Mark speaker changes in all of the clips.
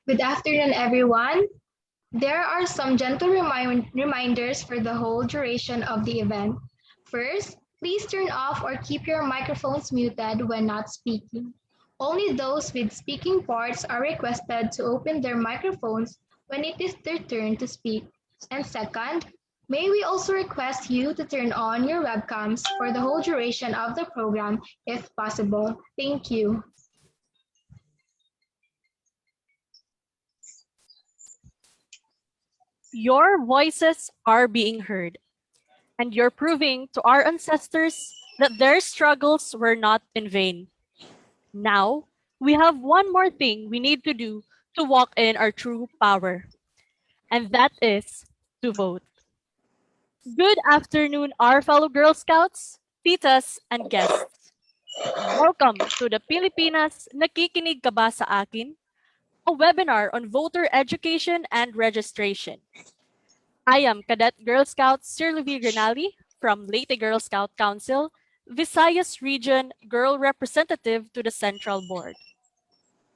Speaker 1: Good afternoon, everyone. There are some gentle reminders for the whole duration of the event. First, please turn off or keep your microphones muted when not speaking. Only those with speaking parts are requested to open their microphones when it is their turn to speak. And second, may we also request you to turn on your webcams for the whole duration of the program if possible. Thank you.
Speaker 2: Your voices are being heard, and you're proving to our ancestors that their struggles were not in vain. Now, we have one more thing we need to do to walk in our true power, and that is to vote. Good afternoon, our fellow Girl Scouts, titas, and guests. Welcome to the Pilipinas Nakikinig Ka Ba Sa Akin? A webinar on voter education and registration. I am Cadet Girl Scout Sirlevi Granali from Leyte Girl Scout Council, Visayas Region Girl Representative to the Central Board.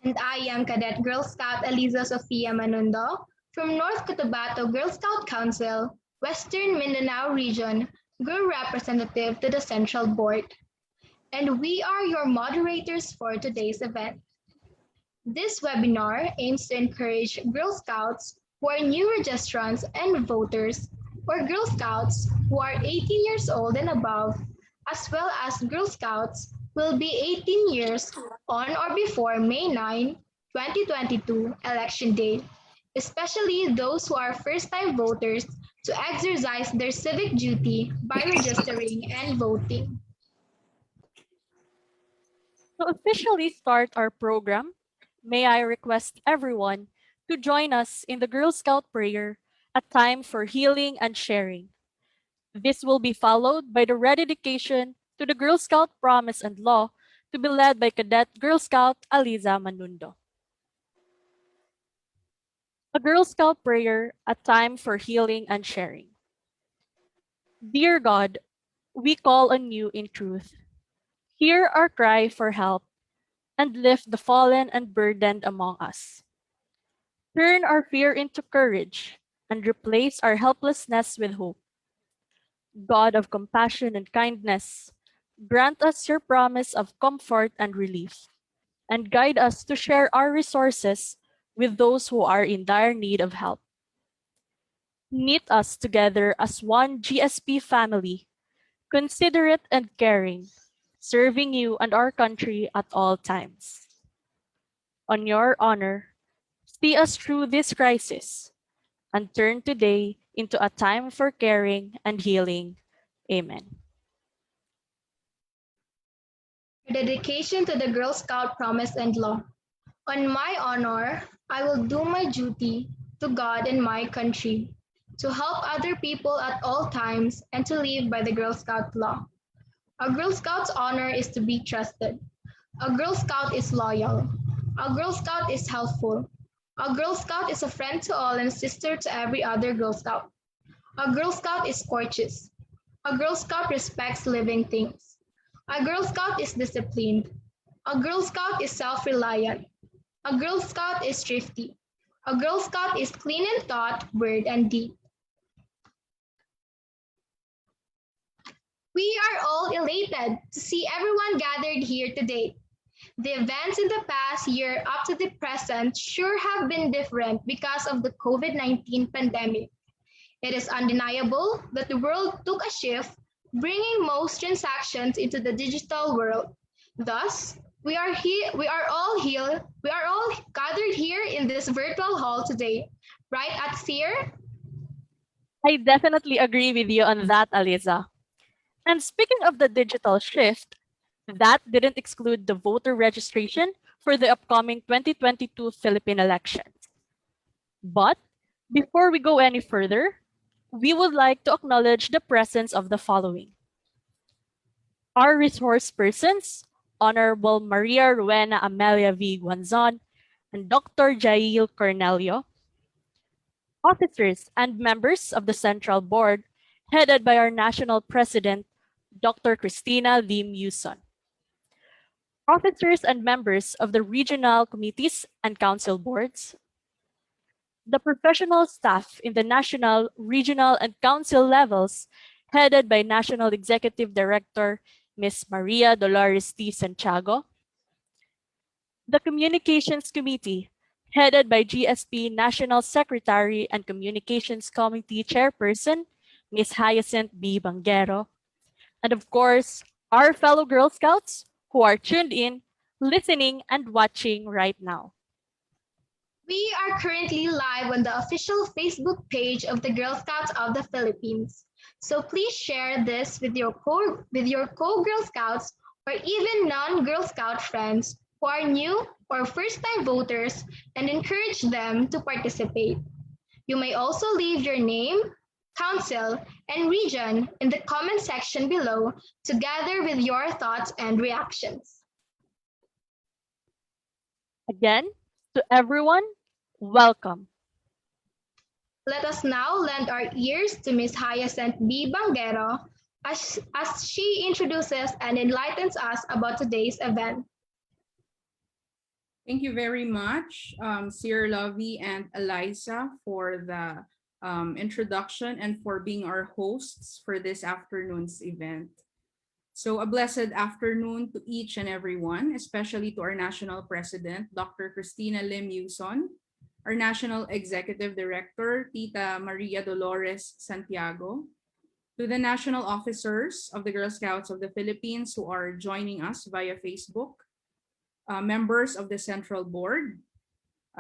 Speaker 1: And I am Cadet Girl Scout Eliza Sofia Manundo from North Cotabato Girl Scout Council, Western Mindanao Region, Girl Representative to the Central Board. And we are your moderators for today's event. This webinar aims to encourage Girl Scouts who are new registrants and voters, or Girl Scouts who are 18 years old and above, as well as Girl Scouts will be 18 years on or before May 9, 2022 election day, especially those who are first-time voters to exercise their civic duty by registering and voting.
Speaker 2: To officially start our program, may I request everyone to join us in the Girl Scout prayer, a time for healing and sharing. This will be followed by the rededication to the Girl Scout Promise and Law to be led by Cadet Girl Scout Aliza Manundo. A Girl Scout prayer, a time for healing and sharing. Dear God, we call on you in truth. Hear our cry for help and lift the fallen and burdened among us. Turn our fear into courage and replace our helplessness with hope. God of compassion and kindness, grant us your promise of comfort and relief, and guide us to share our resources with those who are in dire need of help. Knit us together as one GSP family, considerate and caring, serving you and our country at all times. On your honor, see us through this crisis and turn today into a time for caring and healing. Amen.
Speaker 1: Dedication to the Girl Scout Promise and Law. On my honor, I will do my duty to God and my country, to help other people at all times and to live by the Girl Scout law. A Girl Scout's honor is to be trusted. A Girl Scout is loyal. A Girl Scout is helpful. A Girl Scout is a friend to all and sister to every other Girl Scout. A Girl Scout is courteous. A Girl Scout respects living things. A Girl Scout is disciplined. A Girl Scout is self-reliant. A Girl Scout is thrifty. A Girl Scout is clean in thought, word, and deed. We are all elated to see everyone gathered here today. The events in the past year up to the present sure have been different because of the COVID-19 pandemic. It is undeniable that the world took a shift, bringing most transactions into the digital world. Thus, we are all gathered here in this virtual hall today. Right, Atsir?
Speaker 2: I definitely agree with you on that, Aliza. And speaking of the digital shift, that didn't exclude the voter registration for the upcoming 2022 Philippine elections. But before we go any further, we would like to acknowledge the presence of the following. Our resource persons, Honorable Maria Rowena Amelia V. Guanzon and Dr. Jayeel Cornelio, officers and members of the Central Board, headed by our National President, Dr. Christina Lim Yuson, officers and members of the regional committees and council boards, the professional staff in the national, regional, and council levels, headed by National Executive Director Ms. Maria Dolores T. Santiago, the Communications Committee, headed by GSP National Secretary and Communications Committee Chairperson Ms. Hyacinth B. Banguero, and of course, our fellow Girl Scouts who are tuned in, listening, and watching right now.
Speaker 1: We are currently live on the official Facebook page of the Girl Scouts of the Philippines. So please share this with your co-Girl Scouts or even non-Girl Scout friends who are new or first-time voters and encourage them to participate. You may also leave your name, council, and region in the comment section below together with your thoughts and reactions.
Speaker 2: Again, to everyone, welcome.
Speaker 1: Let us now lend our ears to Ms. Hyacinth B. Banguero as she introduces and enlightens us about today's event.
Speaker 3: Thank you very much, Sir Lovey and Eliza, for the introduction and for being our hosts for this afternoon's event. So a blessed afternoon to each and everyone, especially to our National President, Dr. Cristina Lim Yuson, our National Executive Director, Tita Maria Dolores Santiago, to the national officers of the Girl Scouts of the Philippines who are joining us via Facebook, members of the Central Board,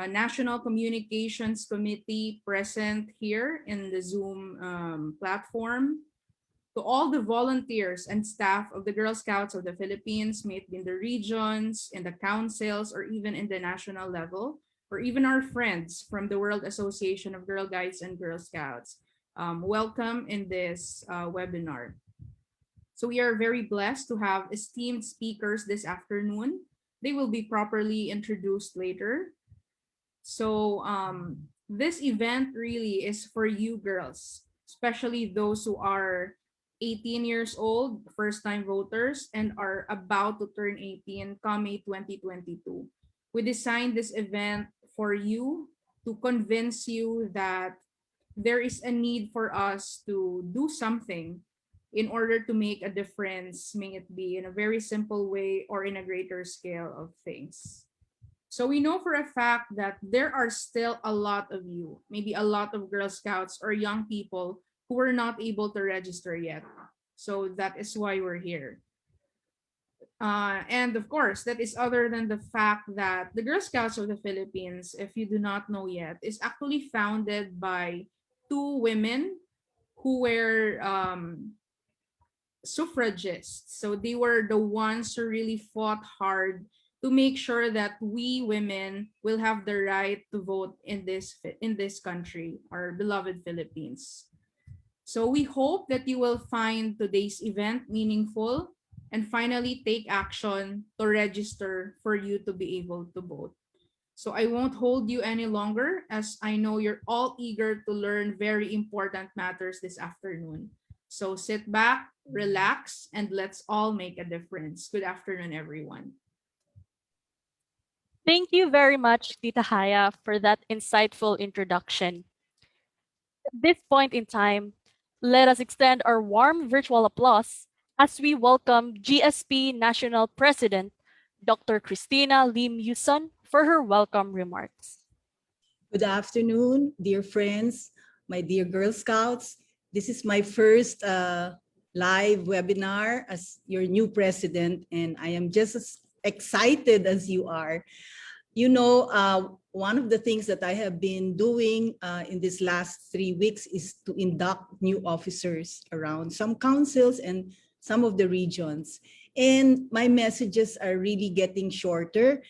Speaker 3: National Communications Committee present here in the Zoom platform, to all the volunteers and staff of the Girl Scouts of the Philippines, may it be in the regions, in the councils, or even in the national level, or even our friends from the World Association of Girl Guides and Girl Scouts. Welcome in this webinar. So we are very blessed to have esteemed speakers this afternoon. They will be properly introduced later. So this event really is for you girls, especially those who are 18 years old, first-time voters, and are about to turn 18 come May 2022. We designed this event for you to convince you that there is a need for us to do something in order to make a difference, may it be in a very simple way or in a greater scale of things. So we know for a fact that there are still a lot of you, maybe a lot of Girl Scouts or young people who were not able to register yet. So that is why we're here. And of course, that is other than the fact that the Girl Scouts of the Philippines, if you do not know yet, is actually founded by two women who were suffragists. So they were the ones who really fought hard to make sure that we women will have the right to vote in this country, our beloved Philippines. So we hope that you will find today's event meaningful and finally take action to register for you to be able to vote. So I won't hold you any longer, as I know you're all eager to learn very important matters this afternoon. So sit back, relax, and let's all make a difference. Good afternoon, everyone.
Speaker 2: Thank you very much, Tita Haya, for that insightful introduction. At this point in time, let us extend our warm virtual applause as we welcome GSP National President, Dr. Cristina Lim Yuson, for her welcome remarks.
Speaker 4: Good afternoon, dear friends, my dear Girl Scouts. This is my first live webinar as your new president, and I am just as excited as you are. You know, one of the things that I have been doing in these last 3 weeks is to induct new officers around some councils and some of the regions. And my messages are really getting shorter.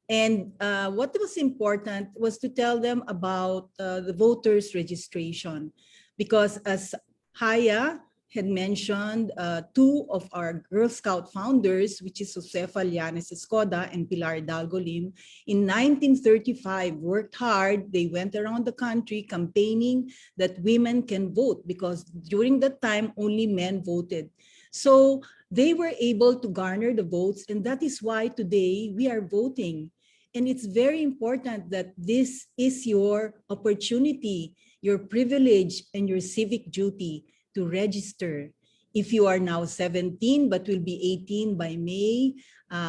Speaker 4: And what was important was to tell them about the voters registration, because as Haya had mentioned, two of our Girl Scout founders, which is Josefa Llanes Escoda and Pilar Hidalgo Lim, in 1935 worked hard. They went around the country campaigning that women can vote, because during that time only men voted. So they were able to garner the votes, and that is why today we are voting. And it's very important that this is your opportunity, your privilege, and your civic duty to register. If you are now 17 but will be 18 by May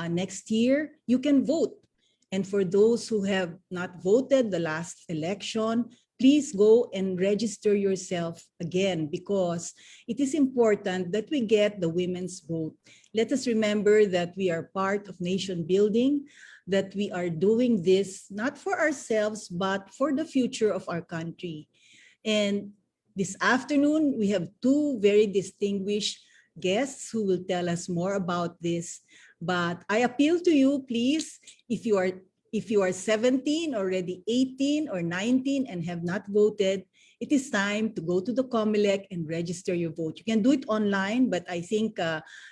Speaker 4: next year, you can vote. And for those who have not voted the last election, please go and register yourself again, because it is important that we get the women's vote. Let us remember that we are part of nation building, that we are doing this not for ourselves, but for the future of our country. And this afternoon, we have two very distinguished guests who will tell us more about this. But I appeal to you, please, if you are 17, already 18 or 19 and have not voted, it is time to go to the COMELEC and register your vote. You can do it online, but I think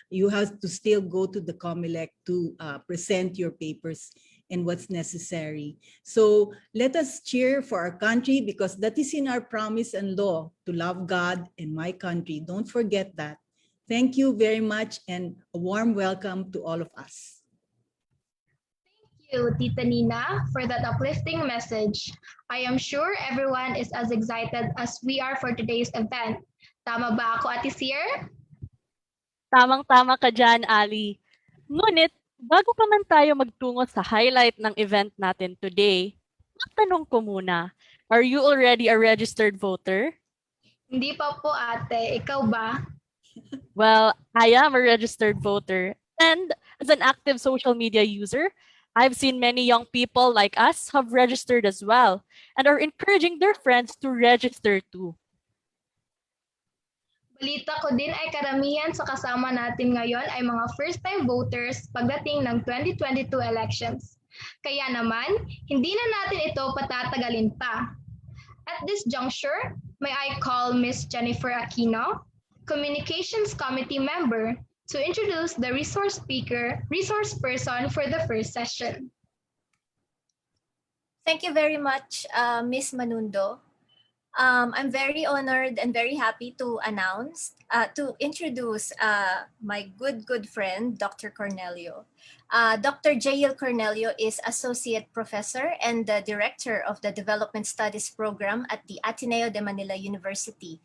Speaker 4: you have to still go to the COMELEC to present your papers and what's necessary. So let us cheer for our country, because that is in our promise and law, to love God and my country. Don't forget that. Thank you very much, and a warm welcome to all of us.
Speaker 1: Thank you, Tita Nina, for that uplifting message. I am sure everyone is as excited as we are for today's event. Tama ba ako, Ate Seer?
Speaker 2: Tamang-tama ka dyan, Ali. Ngunit, bago pa man tayo magtungo sa highlight ng event natin today, magtanong ko muna, are you already a registered voter?
Speaker 1: Hindi pa po, ate. Ikaw ba?
Speaker 2: Well, I am a registered voter. And as an active social media user, I've seen many young people like us have registered as well and are encouraging their friends to register too.
Speaker 1: Balita ko din ay karamihan sa kasama natin ngayon ay mga first-time voters pagdating ng 2022 elections. Kaya naman, hindi na natin ito patatagalin pa. At this juncture, may I call Ms. Jennifer Aquino, Communications Committee member, to introduce the resource person for the first session.
Speaker 5: Thank you very much, Ms. Manundo. I'm very honored and very happy to introduce my good friend, Dr. Cornelio. Dr. Jayeel Cornelio is Associate Professor and the Director of the Development Studies Program at the Ateneo de Manila University.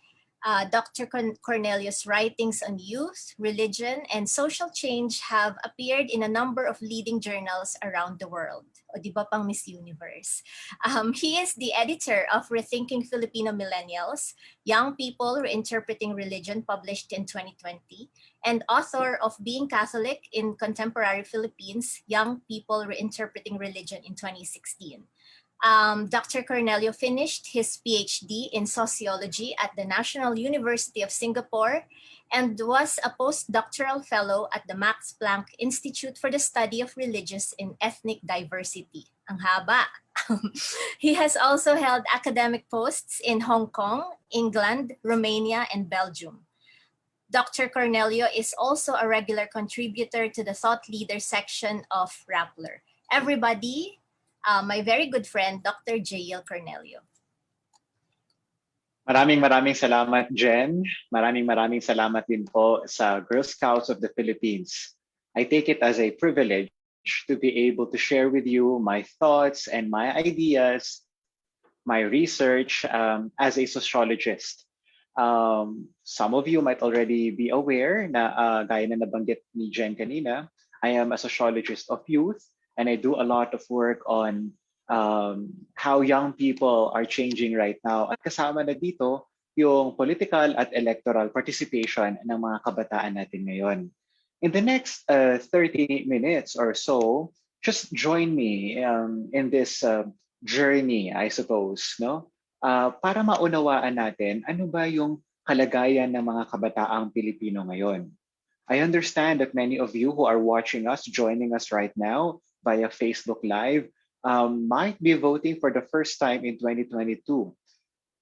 Speaker 5: Dr. Cornelio's writings on youth, religion, and social change have appeared in a number of leading journals around the world. O di ba pang Miss Universe? He is the editor of Rethinking Filipino Millennials, Young People Reinterpreting Religion, published in 2020, and author of Being Catholic in Contemporary Philippines, Young People Reinterpreting Religion in 2016. Dr. Cornelio finished his PhD in sociology at the National University of Singapore and was a postdoctoral fellow at the Max Planck Institute for the Study of Religious and Ethnic Diversity. Ang haba. He has also held academic posts in Hong Kong, England, Romania, and Belgium. Dr. Cornelio is also a regular contributor to the Thought Leader section of Rappler. Everybody, my very good friend, Dr. Jayeel Cornelio.
Speaker 6: Maraming salamat, Jen. Maraming salamat din po sa Girl Scouts of the Philippines. I take it as a privilege to be able to share with you my thoughts and my ideas, my research as a sociologist. Some of you might already be aware na gaya na nabanggit ni Jen kanina, I am a sociologist of youth, and I do a lot of work on how young people are changing right now. At kasama na dito yung political at electoral participation ng mga kabataan natin ngayon. In the next 30 minutes or so, just join me in this journey, I suppose, no? Para maunawaan natin ano ba yung kalagayan ng mga kabataang Pilipino ngayon. I understand that many of you who are watching us, joining us right now via Facebook Live, might be voting for the first time in 2022.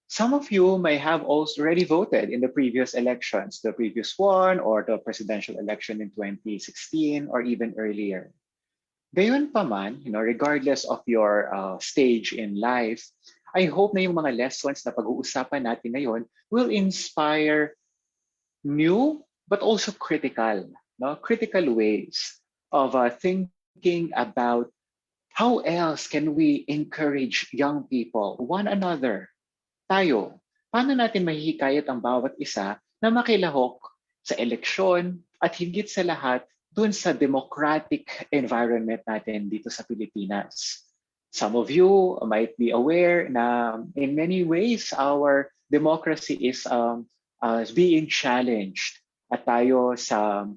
Speaker 6: Some of you may have already voted in the previous elections, the previous one, or the presidential election in 2016, or even earlier. Gayon pa man, regardless of your stage in life, I hope na yung mga lessons na pag-uusapan natin ngayon will inspire new but also critical ways of thinking about How else can we encourage young people, one another, tayo? Paano natin mahihikayat ang bawat isa na makilahok sa eleksyon at higit sa lahat dun sa democratic environment natin dito sa Pilipinas? Some of you might be aware na in many ways our democracy is being challenged at tayo sa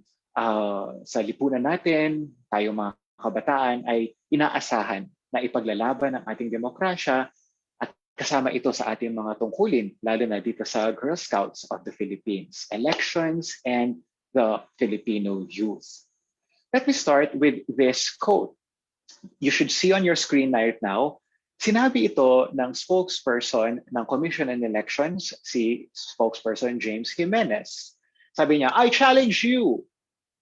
Speaker 6: lipunan natin, tayo mga kabataan ay inaasahan na ipaglalaban ang ating demokrasya at kasama ito sa ating mga tungkulin, lalo na dito sa Girl Scouts of the Philippines, elections, and the Filipino youth. Let me start with this quote. You should see on your screen right now. Sinabi ito ng spokesperson ng Commission on Elections, si spokesperson James Jimenez. Sabi niya, I challenge you,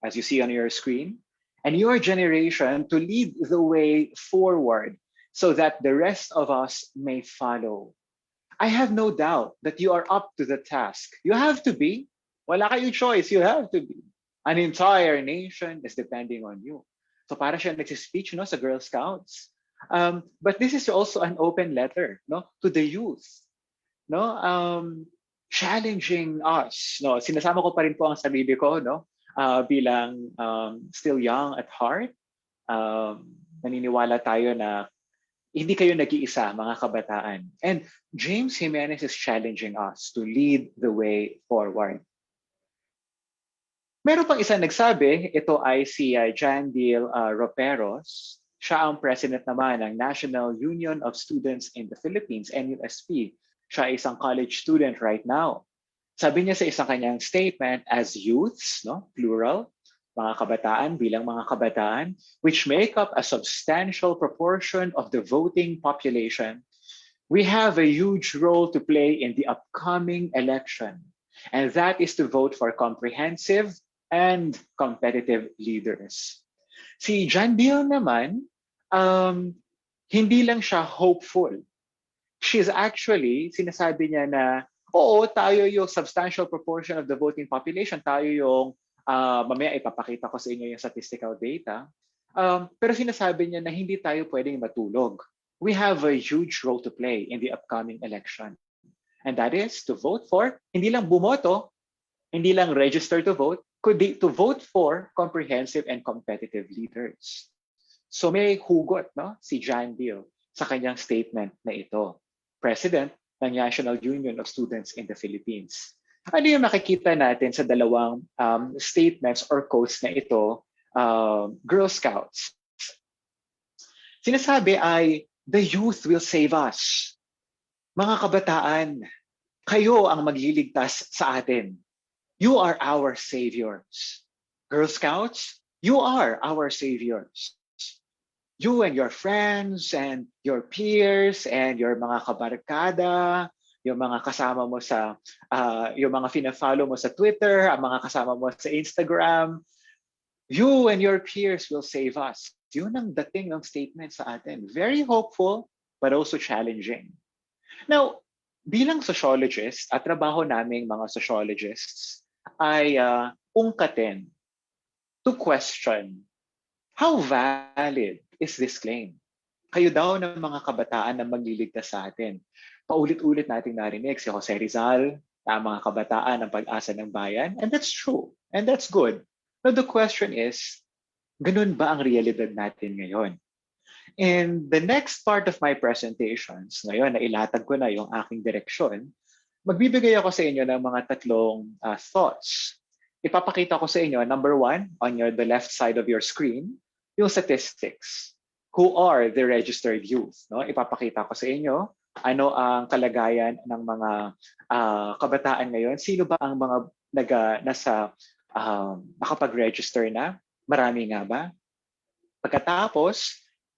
Speaker 6: as you see on your screen, and your generation to lead the way forward so that the rest of us may follow. I have no doubt that you are up to the task. You have to be. Wala kayong choice. You have to be. An entire nation is depending on you. So para siya nagsispeech sa Girl Scouts. But this is also an open letter to the youth. Challenging us. Sinasama ko pa rin po ang sarili ko bilang still young at heart. Naniniwala tayo na hindi kayo nag-iisa, mga kabataan. And James Jimenez is challenging us to lead the way forward. Meron pang isang nagsabi, ito ay si Jayeel Roperos. Siya ang president naman ng National Union of Students in the Philippines, NUSP. Siya ay isang college student right now. Sabi niya sa isang kanyang statement, as youths, plural, mga kabataan bilang mga kabataan, which make up a substantial proportion of the voting population, we have a huge role to play in the upcoming election. And that is to vote for comprehensive and competitive leaders. Si Jayeel naman, hindi lang siya hopeful. She's actually, sinasabi niya na, oo, tayo yung substantial proportion of the voting population. Tayo yung, mamaya ipapakita ko sa inyo yung statistical data. Pero sinasabi niya na hindi tayo pwedeng matulog. We have a huge role to play in the upcoming election. And that is to vote for, hindi lang bumoto, hindi lang register to vote, kundi to vote for comprehensive and competitive leaders. So may hugot si Jayeel sa kanyang statement na ito. President ng National Union of Students in the Philippines. Ano yung makikita natin sa dalawang statements or quotes na ito, Girl Scouts? Sinasabi ay, the youth will save us. Mga kabataan, kayo ang magliligtas sa atin. You are our saviors. Girl Scouts, you are our saviors. You and your friends and your peers and your mga kabarkada, yung mga kasama mo yung mga fina-follow mo sa Twitter, ang mga kasama mo sa Instagram, you and your peers will save us. Yun ang dating ng statement sa atin. Very hopeful, but also challenging. Now, bilang sociologist at trabaho naming mga sociologists ay ungkatin to question how valid is this claim? Kayo daw ng mga kabataan na magliligtas sa atin. Paulit-ulit nating narinig si Jose Rizal, ang mga kabataan ng pag-asa ng bayan, and that's true, and that's good. Now the question is, ganun ba ang realidad natin ngayon? In the next part of my presentations, ngayon na ilatag ko na yung aking direksyon, magbibigay ako sa inyo ng mga tatlong thoughts. Ipapakita ko sa inyo, number one, on the left side of your screen, yung statistics. Who are the registered youth? Ipapakita ko sa inyo ano ang kalagayan ng mga kabataan ngayon. Sino ba ang mga nakapag-register na? Marami nga ba? Pagkatapos,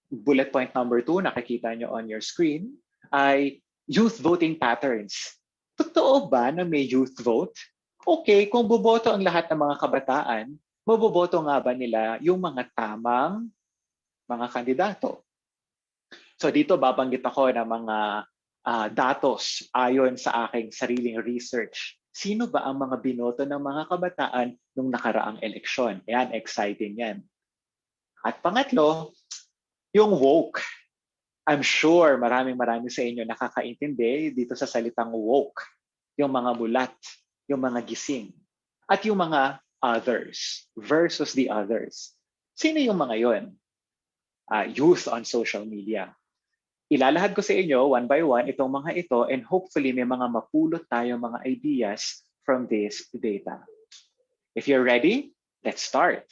Speaker 6: bullet point number 2, nakikita nyo on your screen, ay youth voting patterns. Totoo ba na may youth vote? Okay, kung boboto ang lahat ng mga kabataan, maboboto nga ba nila yung mga tamang mga kandidato? So dito babanggit ako ng mga datos ayon sa aking sariling research. Sino ba ang mga binoto ng mga kabataan nung nakaraang eleksyon? Yan, exciting yan. At pangatlo, Yung woke. I'm sure maraming sa inyo nakakaintindi dito sa salitang woke. Yung mga mulat, yung mga gising, at yung mga others versus the others. Sino yung mga yon? Youth on social media. Ilalahad ko sa inyo one by one itong mga ito and hopefully may mga mapulot tayo mga ideas from this data. If you're ready, let's start.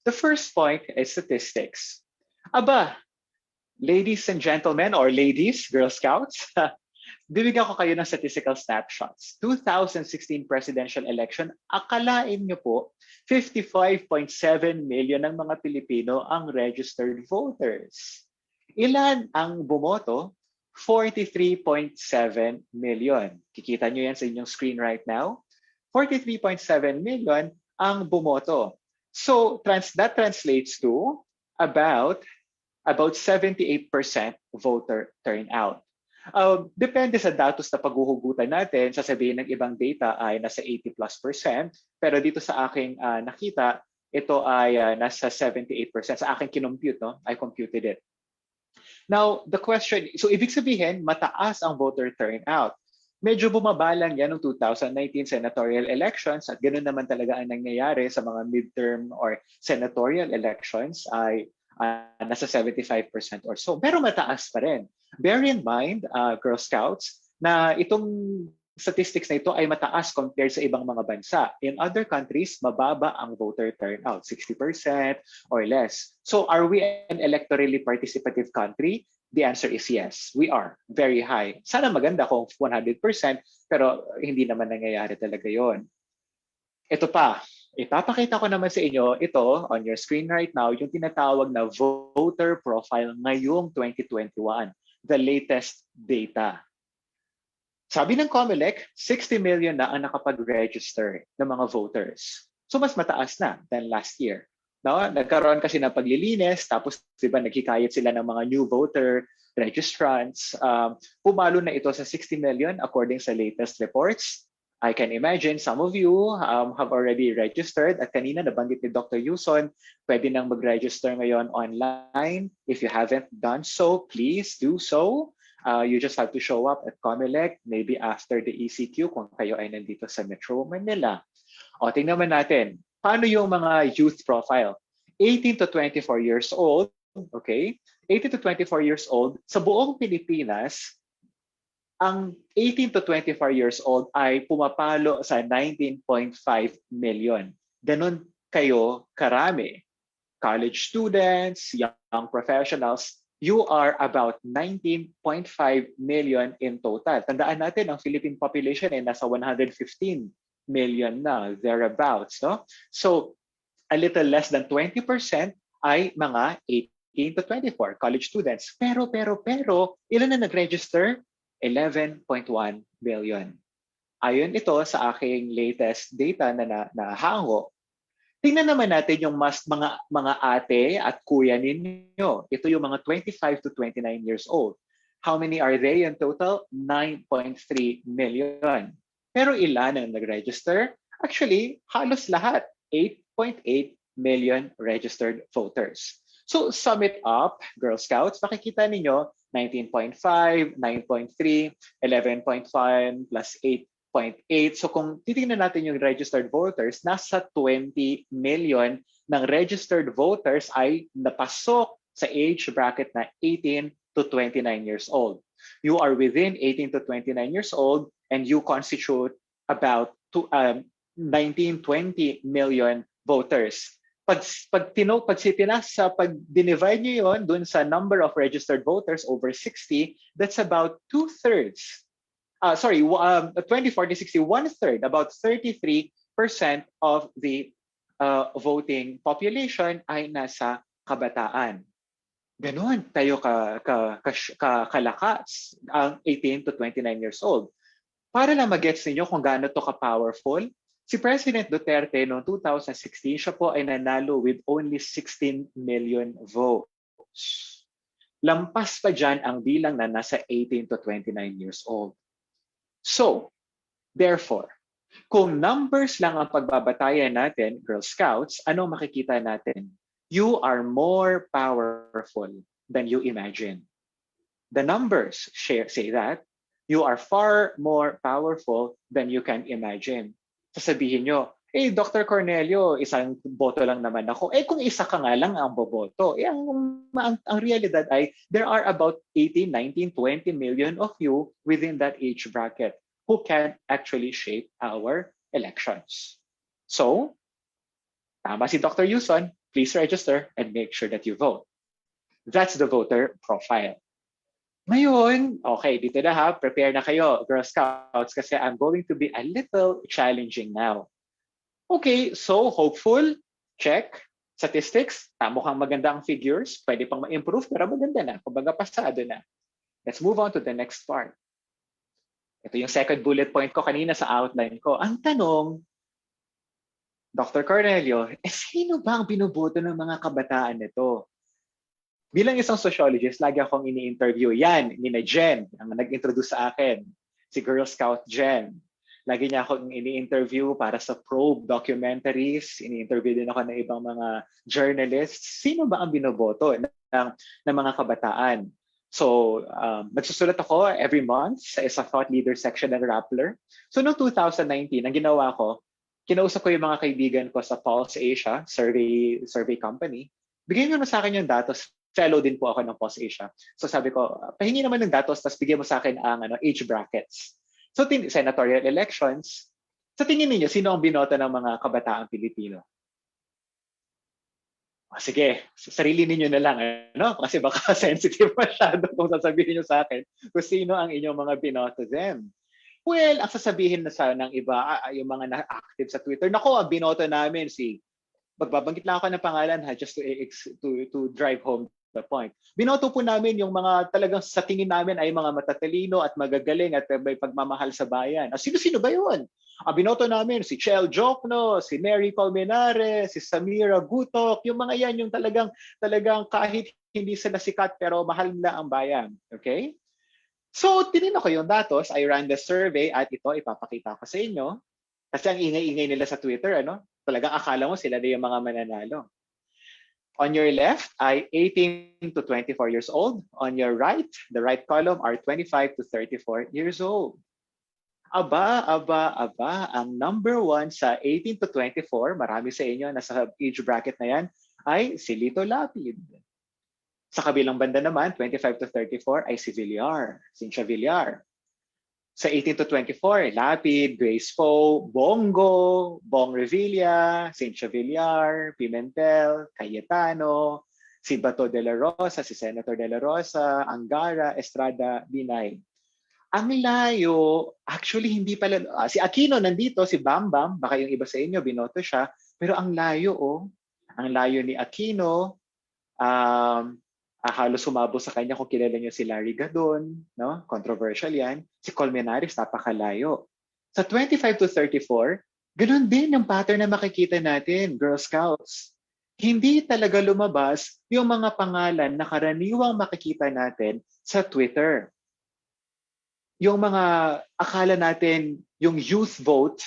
Speaker 6: The first point is statistics. Aba, ladies and gentlemen, or ladies, Girl Scouts, bibigyan ko kayo ng statistical snapshots. 2016 presidential election, akalain nyo po, 55.7 million ng mga Pilipino ang registered voters. Ilan ang bumoto? 43.7 million. Kikita nyo yan sa inyong screen right now. 43.7 million ang bumoto. So that translates to about 78% voter turnout. Depende sa datos na paghuhugutan natin, sasabihin ng ibang data ay nasa 80+%, pero dito sa aking nakita, ito ay nasa 78%. Sa aking kinompute, no? I computed it. Now, the question, so ibig sabihin, mataas ang voter turnout. Medyo bumaba lang yan ng 2019 senatorial elections at ganoon naman talaga ang nangyayari sa mga midterm or senatorial elections ay nasa 75% or so. Pero mataas pa rin. Bear in mind, Girl Scouts, na itong statistics na ito ay mataas compared sa ibang mga bansa. In other countries, mababa ang voter turnout, 60% or less. So are we an electorally participative country? The answer is yes, we are very high. Sana maganda kung 100%, pero hindi naman nangyayari talaga yon. Ito pa, ipapakita ko naman sa inyo ito on your screen right now, yung tinatawag na voter profile ngayong 2021, the latest data. Sabi ng COMELEC, 60 million na ang nakapag-register ng mga voters. So mas mataas na than last year. No? Nagkaroon kasi ng paglilinis, tapos diba, nagkikayat sila ng mga new voter registrants. Pumalo na ito sa 60 million according sa latest reports. I can imagine some of you have already registered. At kanina nabanggit ni Dr. Yuson, pwede nang mag-register ngayon online. If you haven't done so, please do so. You just have to show up at COMELEC, maybe after the ECQ kung kayo ay nandito sa Metro Manila. O, tingnan natin, paano yung mga youth profile? 18 to 24 years old, okay? 18 to 24 years old, sa buong Pilipinas, ang 18 to 24 years old ay pumapalo sa 19.5 million. Ganon kayo karami. College students, young professionals, you are about 19.5 million in total. Tandaan natin, ang Philippine population ay nasa 115 million na, thereabouts. No? So, a little less than 20% ay mga 18 to 24 college students. Pero, ilan na nag-register? 11.1 million. Ayon ito sa aking latest data na nahango. Tingnan naman natin yung mga ate at kuya ninyo. Ito yung mga 25 to 29 years old. How many are they in total? 9.3 million. Pero ilan ang nag-register? Actually, halos lahat. 8.8 million registered voters. So sum it up, Girl Scouts, makikita ninyo 19.5, 9.3, 11.5 plus 8.8. So kung titingnan natin yung registered voters, nasa 20 million ng registered voters ay napasok sa age bracket na 18 to 29 years old. You are within 18 to 29 years old and you constitute about 19-20 million voters. Pag divide nyo yun dun sa number of registered voters over 60, that's about 2/3. 20, 40, 60, 1/3, about 33% of the voting population ay nasa kabataan. Ganon tayo kalakas ang 18 to 29 years old. Para lang mag-gets ninyo kung gaano to ka-powerful, si President Duterte noong 2016, siya po ay nanalo with only 16 million votes. Lampas pa dyan ang bilang na nasa 18 to 29 years old. So, therefore, kung numbers lang ang pagbabatayan natin, Girl Scouts, ano makikita natin? You are more powerful than you imagine. The numbers say that you are far more powerful than you can imagine. Sasabihin nyo, Dr. Cornelio, isang boto lang naman ako. Kung isa ka nga lang ang boboto, ang realidad ay there are about 18, 19, 20 million of you within that age bracket who can actually shape our elections. So, tama si Dr. Yuson, please register and make sure that you vote. That's the voter profile. Ngayon, okay, dito na ha, prepare na kayo, Girl Scouts, kasi I'm going to be a little challenging now. Okay, so hopeful, check. Statistics, mukhang maganda ang figures, pwede pang ma-improve, pero maganda na, kumbaga pasado na. Let's move on to the next part. Ito yung second bullet point ko kanina sa outline ko. Ang tanong, Dr. Cornelio, sino ba ang binoboto ng mga kabataan nito? Bilang isang sociologist, lagi akong ini-interview. Yan, ni na Jen, ang nag-introduce sa akin. Si Girl Scout Jen. Lagi niya akong ini-interview para sa probe documentaries. Ini-interview din ako ng ibang mga journalists. Sino ba ang binoboto ng mga kabataan? So, nagsusulat ako every month sa isa thought leader section ng Rappler. So, noong 2019, ang ginawa ko, kinausap ko yung mga kaibigan ko sa Pulse Asia, survey company. Bigyan nyo na sa akin yung datos. Fellow din po ako ng Pulse Asia. So sabi ko, pahingi naman ng datos, tapos bigyan mo sa akin ang age brackets. So senatorial elections, sa tingin niyo sino ang binoto ng mga kabataang Pilipino? Sige, sarili niyo na lang, kasi baka sensitive masyado kung sasabihin niyo sa akin kung sino ang inyong mga binoto them. Well, ang sasabihin na ng iba, yung mga na-active sa Twitter, nako, ang binoto namin magbabanggit lang ako ng pangalan just to drive home the point. Binoto po namin yung mga talagang sa tingin namin ay mga matatalino at magagaling at may pagmamahal sa bayan. Sino-sino ba yun? Binoto namin si Chel Jokno, si Mary Colmenares, si Samira Gutok, yung mga yan yung talagang kahit hindi sila sikat pero mahal nila ang bayan. Okay? So, tinignan ko yung datos. I ran the survey at ito ipapakita ko sa inyo. Kasi ang ingay-ingay nila sa Twitter, talagang akala mo sila na yung mga mananalo. On your left ay 18 to 24 years old. On your right, the right column are 25 to 34 years old. Aba, ang number one sa 18 to 24, marami sa inyo nasa age bracket na yan, ay si Lito Lapid. Sa kabilang banda naman, 25 to 34 ay si Cynthia Villar. Sa 18 to 24, Lapid, Grace Poe, Bongo, Bong Revilla, Cynthia Villar, Pimentel, Cayetano, si Bato de la Rosa, si Senator de la Rosa, Angara, Estrada, Binay. Ang layo, actually hindi pala, si Aquino nandito, si Bambam, baka yung iba sa inyo, binoto siya, pero ang layo, ang layo ni Aquino, halos sumabo sa kanya kung kilala niyo si Larry Gadon, controversial yan. Si Colmenares, napakalayo. Sa 25 to 34, ganun din ang pattern na makikita natin, Girl Scouts. Hindi talaga lumabas yung mga pangalan na karaniwang makikita natin sa Twitter. Yung mga akala natin, yung youth vote,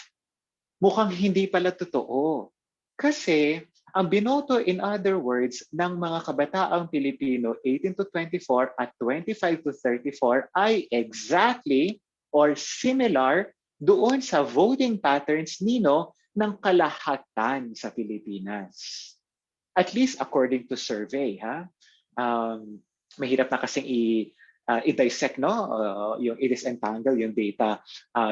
Speaker 6: mukhang hindi pala totoo. Kasi ang binoto, in other words, ng mga kabataang Pilipino 18 to 24 at 25 to 34 ay exactly or similar doon sa voting patterns ng kalahatan sa Pilipinas. At least according to survey. Mahirap na kasing i-dissect, yung i-disentangle yung data,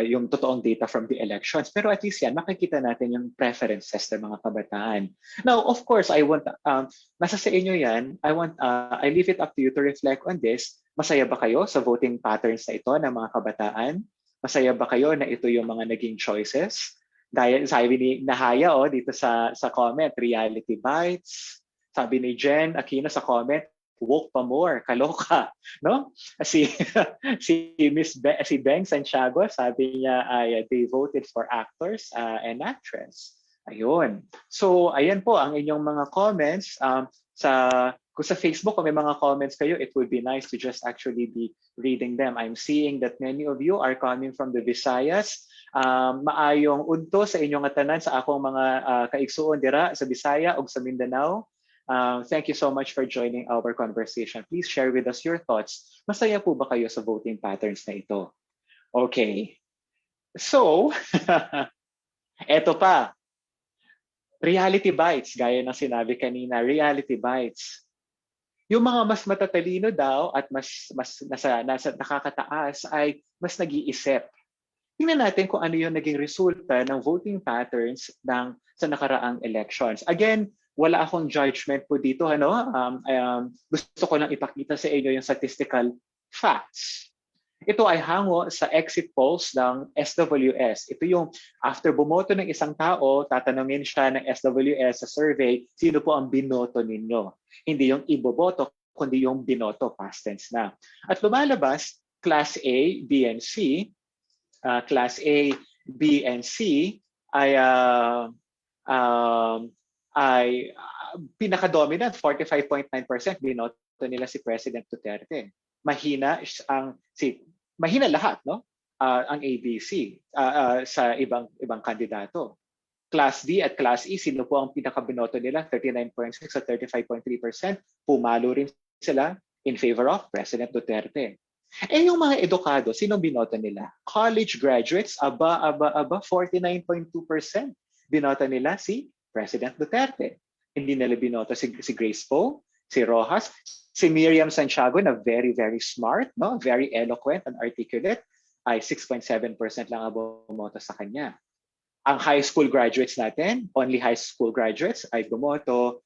Speaker 6: yung totoong data from the elections. Pero at least yan, makikita natin yung preferences ng mga kabataan. Now, of course, nasa sa inyo yan, I leave it up to you to reflect on this. Masaya ba kayo sa voting patterns na ito ng mga kabataan? Masaya ba kayo na ito yung mga naging choices? Dahil sabi ni Nahaya dito sa comment, reality bites. Sabi ni Jen Aquino sa comment, woke pa more, kaloka, si Beng Santiago, sabi niya ay they voted for actors and actress. Ayun. So ayan po ang inyong mga comments. Kung sa Facebook kung may mga comments kayo, it would be nice to just actually be reading them. I'm seeing that many of you are coming from the Visayas. Maayong unto sa inyong atanan sa akong mga kaigsuon dira sa Bisaya ug sa Mindanao. Thank you so much for joining our conversation. Please share with us your thoughts. Masaya po ba kayo sa voting patterns na ito? Okay. So, eto pa. Reality bites, gaya ng sinabi kanina, reality bites. Yung mga mas matatalino daw at mas nasa nakakataas ay mas nag-iisip. Tingnan natin kung ano yung naging resulta ng voting patterns sa nakaraang elections. Again, wala akong judgment po dito. Gusto ko lang ipakita sa inyo yung statistical facts. Ito ay hango sa exit polls ng SWS. Ito yung after bumoto ng isang tao, tatanungin siya ng SWS sa survey, sino po ang binoto ninyo? Hindi yung iboboto, kundi yung binoto, past tense na. At lumalabas, Class A, B, and C. Class A, B, and C ay pinaka-dominant, 45.9% binoto nila si President Duterte. Mahina lahat, no? Ang ABC sa ibang kandidato. Class D at Class E, sino po ang pinaka-binoto nila? 39.6 at 35.3%. Pumalo rin sila in favor of President Duterte. Yung mga edukado, sinong binoto nila? College graduates, 49.2%. Binoto nila si President Duterte. Hindi nila binoto si Grace Poe, si Rojas, si Miriam Santiago na very, very smart, no? Very eloquent and articulate, ay 6.7% lang ang bumoto sa kanya. Ang high school graduates natin, only high school graduates, ay bumoto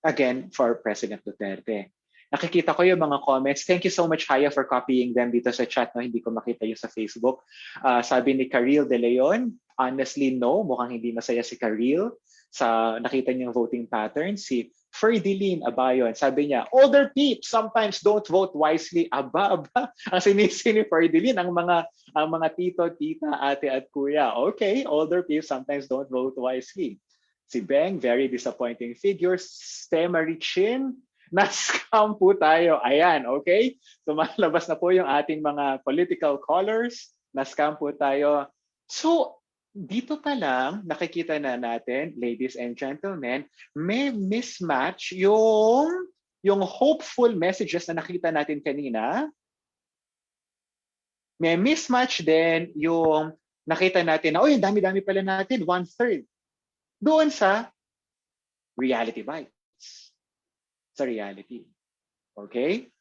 Speaker 6: again for President Duterte. Nakikita ko yung mga comments. Thank you so much, Haya, for copying them dito sa chat. No? Hindi ko makita yung sa Facebook. Sabi ni Karil De Leon, honestly, no. Mukhang hindi masaya si Karil sa nakita niyang voting pattern. Si Ferdiline Abayon, sabi niya, older peeps sometimes don't vote wisely. Aba. Ang sinisi ni Ferdiline, ang mga tito, tita, ate at kuya. Okay, older peeps sometimes don't vote wisely. Si Beng, very disappointing figures. Stema Richin, na-scam po tayo. Ayan, okay? Tumalabas na po yung ating mga political colors. Na-scam po tayo. So, dito pa lang, nakikita na natin, ladies and gentlemen, may mismatch yung hopeful messages na nakita natin kanina. May mismatch din yung nakita natin na, yung dami-dami pala natin, 1/3. Doon sa reality bites. Sa reality. Okay?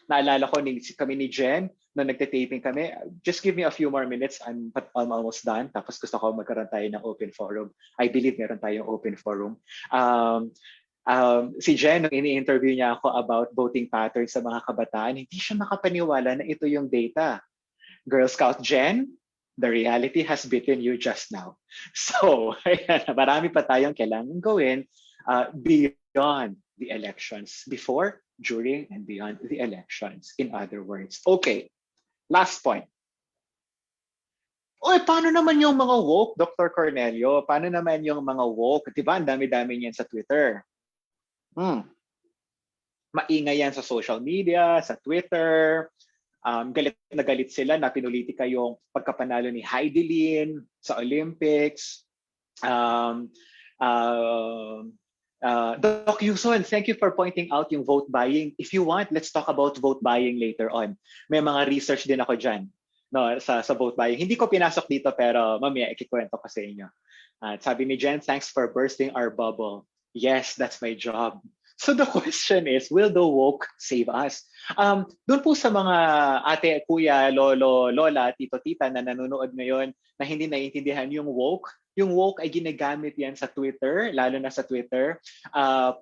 Speaker 6: Naalala ko kami ni Jen, nung nagte-taping kami, just give me a few more minutes, I'm almost done. Tapos gusto ko magkaroon tayo ng open forum. I believe meron tayong open forum. Si Jen, nung ini-interview niya ako about voting patterns sa mga kabataan, hindi siya makapaniwala na ito yung data. Girl Scout Jen, the reality has bitten you just now. So, marami pa tayong kailangan gawin beyond the elections, before, during, and beyond the elections, in other words. Okay, last point. Paano naman yung mga woke, Dr. Cornelio? Paano naman yung mga woke? Diba, ang dami-dami niyan sa Twitter. Maingay yan sa social media, sa Twitter. Galit na galit sila na pinulitika yung pagkapanalo ni Heidelin sa Olympics. Doc Yuson, thank you for pointing out yung vote buying. If you want, let's talk about vote buying later on. May mga research din ako dyan, no, sa vote buying. Hindi ko pinasok dito pero mamaya ikikwento ko sa inyo. Sabi ni Jen, thanks for bursting our bubble. Yes, that's my job. So the question is, will the woke save us? Doon po sa mga ate, kuya, lolo, lola, tito, tita na nanonood ngayon na hindi naiintindihan yung woke ay ginagamit yan sa Twitter, lalo na sa Twitter,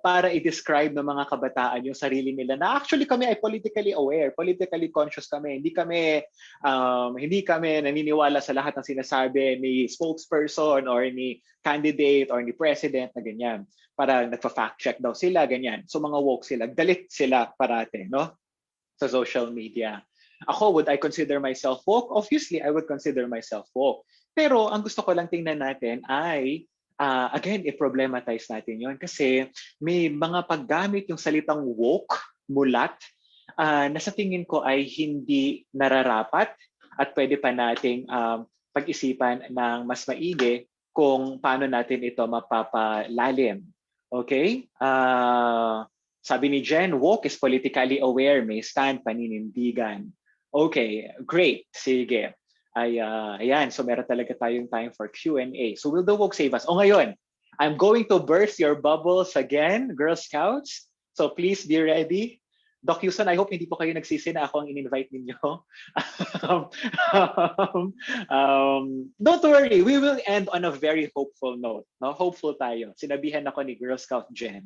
Speaker 6: para i-describe ng mga kabataan yung sarili nila na actually kami ay politically aware, politically conscious kami. Hindi kami naniniwala sa lahat ng sinasabi ni spokesperson or ni candidate or ni president na ganyan. Para nagpa-fact check daw sila, ganyan. So mga woke sila, galit sila parate, no? Sa social media. Ako, would I consider myself woke? Obviously, I would consider myself woke. Pero ang gusto ko lang tingnan natin ay, again, i-problematize natin yon kasi may mga paggamit yung salitang woke, mulat, na sa tingin ko ay hindi nararapat at pwede pa nating pag-isipan ng mas maigi kung paano natin ito mapapalalim. Okay? Sabi ni Jen, woke is politically aware, may stand paninindigan. Okay, great. Sige. Ayan, so meron talaga tayong time for Q&A. So will the woke save us? O ngayon, I'm going to burst your bubbles again, Girl Scouts. So please be ready. Doc Houston, I hope hindi po kayo nagsisi na ako ang in-invite ninyo. Don't worry, we will end on a very hopeful note. No? Hopeful tayo. Sinabihan ako ni Girl Scout Jen.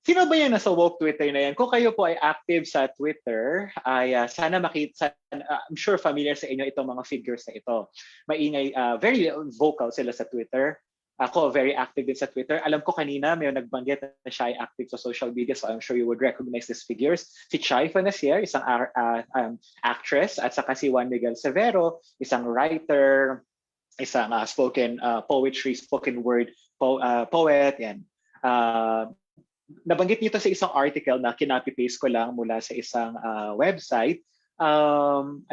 Speaker 6: Sino ba yan nasa woke Twitter na yan? Kung kayo po ay active sa Twitter, ay sana makita, I'm sure familiar sa inyo itong mga figures na ito. Maingay, very vocal sila sa Twitter. Ako, very active din sa Twitter. Alam ko kanina may nagbanggit na siya ay active sa social media, so I'm sure you would recognize these figures. Si Chai Fanasier, isang actress, at saka si Juan Miguel Severo, isang writer, isang spoken word poet. Yan. Nabanggit nito sa isang article na kinopy-paste ko lang mula sa isang website. Ang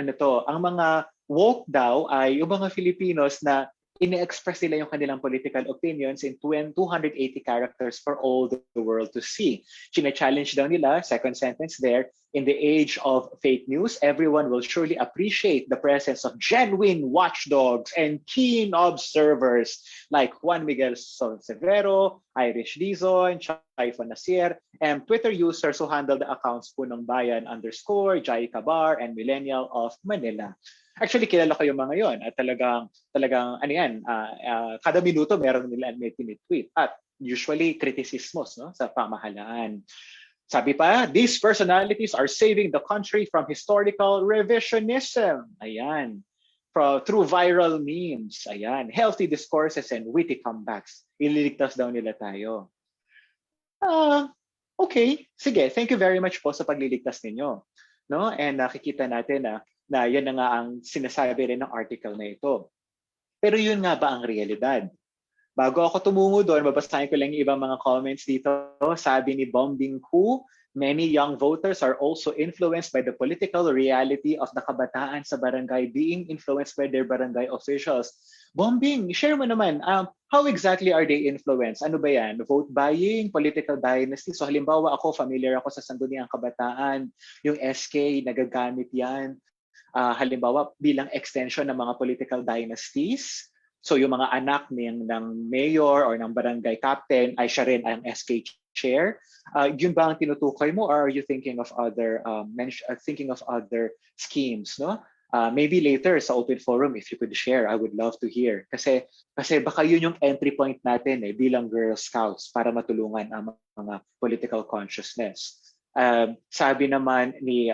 Speaker 6: mga woke daw ay yung mga Filipinos na ine-express nila yung kanilang political opinions in 280 characters for all the world to see. Chine-challenge daw nila, second sentence there, in the age of fake news, everyone will surely appreciate the presence of genuine watchdogs and keen observers like Juan Miguel Severo, Irish Dizon, Chai Fanasier, and Twitter users who handle the accounts Punong Bayan _ Jai Kabar, and Millennial of Manila. Actually, kilala ko yung mga yon at talagang ano yan, kada minuto meron nila may tinitweet at usually kritisismos no, sa pamahalaan. Sabi pa, these personalities are saving the country from historical revisionism. Ayan. Through viral memes. Ayan. Healthy discourses and witty comebacks. Ililigtas daw nila tayo. Okay. Sige. Thank you very much po sa pagliligtas ninyo. No? And nakikita natin na yan na nga ang sinasabi rin ng article na ito. Pero yun nga ba ang realidad? Bago ako tumungo doon, babasahin ko lang yung ibang mga comments dito. Sabi ni Bombing Ku, many young voters are also influenced by the political reality of the kabataan sa barangay being influenced by their barangay officials. Bombing, share mo naman, how exactly are they influenced? Ano ba yan? Vote buying, political dynasty? So halimbawa ako, familiar ako sa Sangguniang Kabataan, yung SK, nagagamit yan. Halimbawa bilang extension ng mga political dynasties. So yung mga anak ng mayor or ng barangay captain ay siya rin ang SK chair. Yun ba ang tinutukoy mo or are you thinking of other schemes, no? Maybe later sa open forum if you could share, I would love to hear. Kasi baka yun yung entry point natin bilang Girl Scouts para matulungan ang mga political consciousness. Sabi naman ni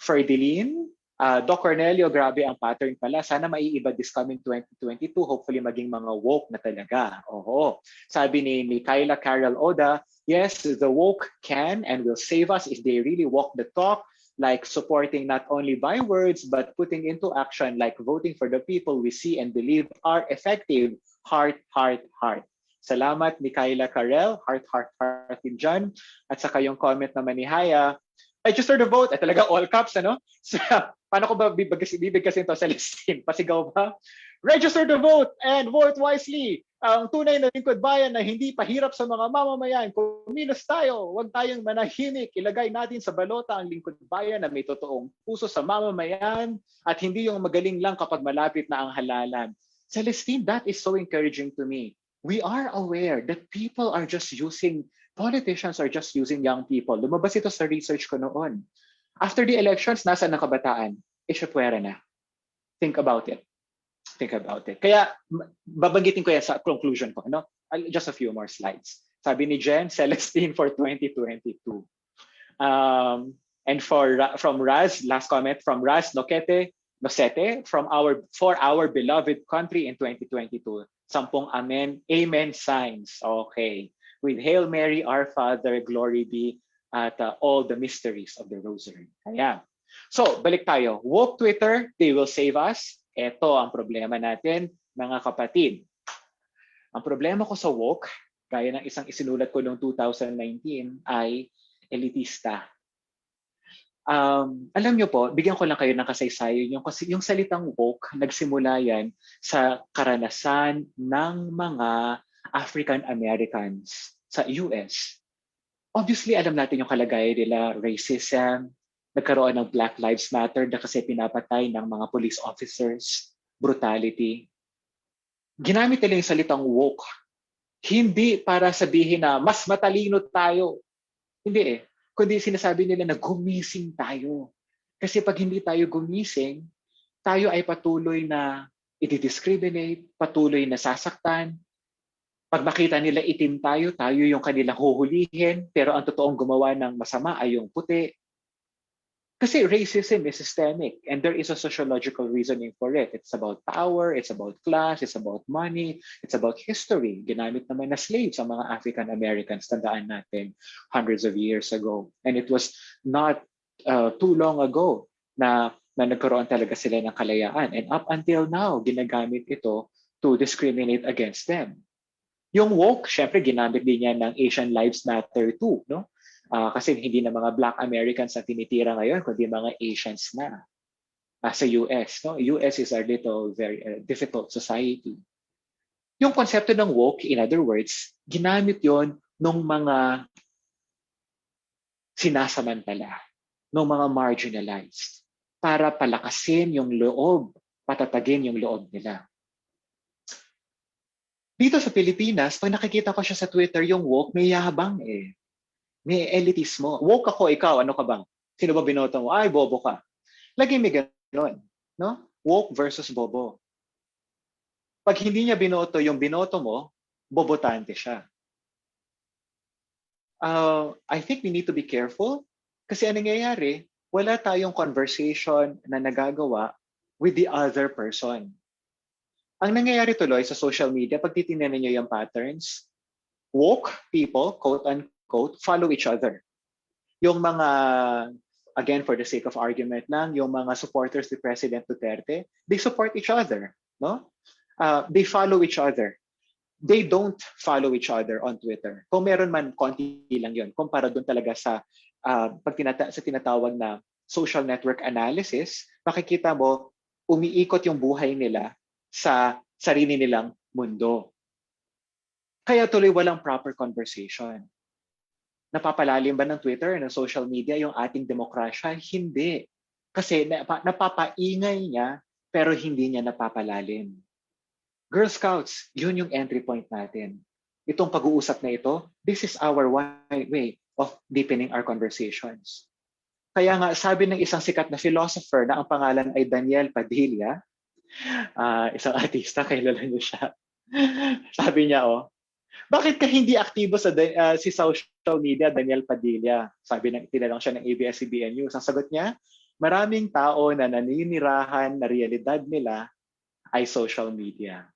Speaker 6: Ferdeline, Dr Cornelio, grabe ang pattern pala. Sana maiiba this coming 2022. Hopefully maging mga woke na talaga. Oo. Sabi ni Kyla Carol Oda, yes, the woke can and will save us if they really walk the talk, like supporting not only by words, but putting into action, like voting for the people we see and believe are effective. Heart, heart, heart. Salamat ni Kyla Carel. Heart, heart, heart din dyan. At saka yung comment naman ni Haya, register the vote. At talaga all caps, ano? So, paano ko ba bibigkasin to sa listing? Pasigaw ba? Register the vote and vote wisely. Ang tunay na lingkod bayan na hindi pahirap sa mga mamamayan. Kumilos tayo. Huwag tayong manahimik. Ilagay natin sa balota ang lingkod bayan na may totoong puso sa mamamayan at hindi yung magaling lang kapag malapit na ang halalan. Celestine, that is so encouraging to me. We are aware that politicians are just using young people. Lumabas ito sa research ko noon. After the elections, nasaan ang kabataan? Isyapwera na. Think about it. Kaya, babanggitin ko yan sa conclusion ko. No? Just a few more slides. Sabi ni Jen, Celestine for 2022. And from Raz, last comment from Raz Nosete, for our beloved country in 2022. 10 amen signs. Okay. With Hail Mary, our Father, glory be at all the mysteries of the Rosary. Ayan. So, balik tayo. Woke Twitter, they will save us. Ito ang problema natin, mga kapatid. Ang problema ko sa woke, gaya ng isang isinulat ko noong 2019, ay elitista. Alam niyo po, bigyan ko lang kayo ng kasaysayan. Yung salitang woke, nagsimula yan sa karanasan ng mga African Americans sa US. Obviously, alam natin yung kalagayan nila, racism, nagkaroon ng Black Lives Matter na kasi pinapatay ng mga police officers, brutality. Ginamit nila yung salitang woke, hindi para sabihin na mas matalino tayo. Hindi eh. Kundi sinasabi nila na gumising tayo. Kasi pag hindi tayo gumising, tayo ay patuloy na i-discriminate, patuloy na sasaktan. Pag makita nila itim tayo, tayo yung kanilang huhulihin, pero ang totoong gumawa ng masama ay yung puti. Kasi racism is systemic and there is a sociological reasoning for it. It's about power, it's about class, it's about money, it's about history. Ginamit naman na slaves ang mga African Americans, tandaan natin, hundreds of years ago. And it was not too long ago na nagkaroon talaga sila ng kalayaan. And up until now, ginagamit ito to discriminate against them. Yung woke, syempre ginamit din yan ng Asian Lives Matter too, no? Kasi hindi na mga Black Americans na tinitira ngayon, kundi mga Asians na sa US. No? US is a little very difficult society. Yung konsepto ng woke, in other words, ginamit yon ng mga sinasamantala, ng mga marginalized, para palakasin yung loob, patatagin yung loob nila. Dito sa Pilipinas, pag nakikita ko siya sa Twitter, yung woke, may yabang eh. May elitismo. Woke ako, ikaw, ano ka bang? Sino ba binoto mo? Ay, bobo ka. Lagi may ganon. No? Woke versus bobo. Pag hindi niya binoto yung binoto mo, bobotante siya. I think we need to be careful kasi anong nangyayari, wala tayong conversation na nagagawa with the other person. Ang nangyayari tuloy sa social media, pag titingnan niyo yung patterns, woke people, quote-unquote, follow each other. Yung mga, again, for the sake of argument lang, yung mga supporters ni President Duterte, they support each other. No? They follow each other. They don't follow each other on Twitter. Kung meron man, konti lang yun. Kumpara doon talaga sa, sa tinatawag na social network analysis, makikita mo, umiikot yung buhay nila sa sarili nilang mundo. Kaya tuloy walang proper conversation. Napapalalim ba ng Twitter, ng social media, yung ating demokrasya? Hindi. Kasi napapaingay niya, pero hindi niya napapalalim. Girl Scouts, yun yung entry point natin. Itong pag-uusap na ito, this is our way of deepening our conversations. Kaya nga, sabi ng isang sikat na philosopher na ang pangalan ay Daniel Padilla, isang artista, kilala niyo siya. Sabi niya, bakit ka hindi aktibo sa si social media, Daniel Padilla? Sabi ng tinanong siya ng ABS-CBN News. Ang sagot niya, maraming tao na naninirahan na realidad nila ay social media.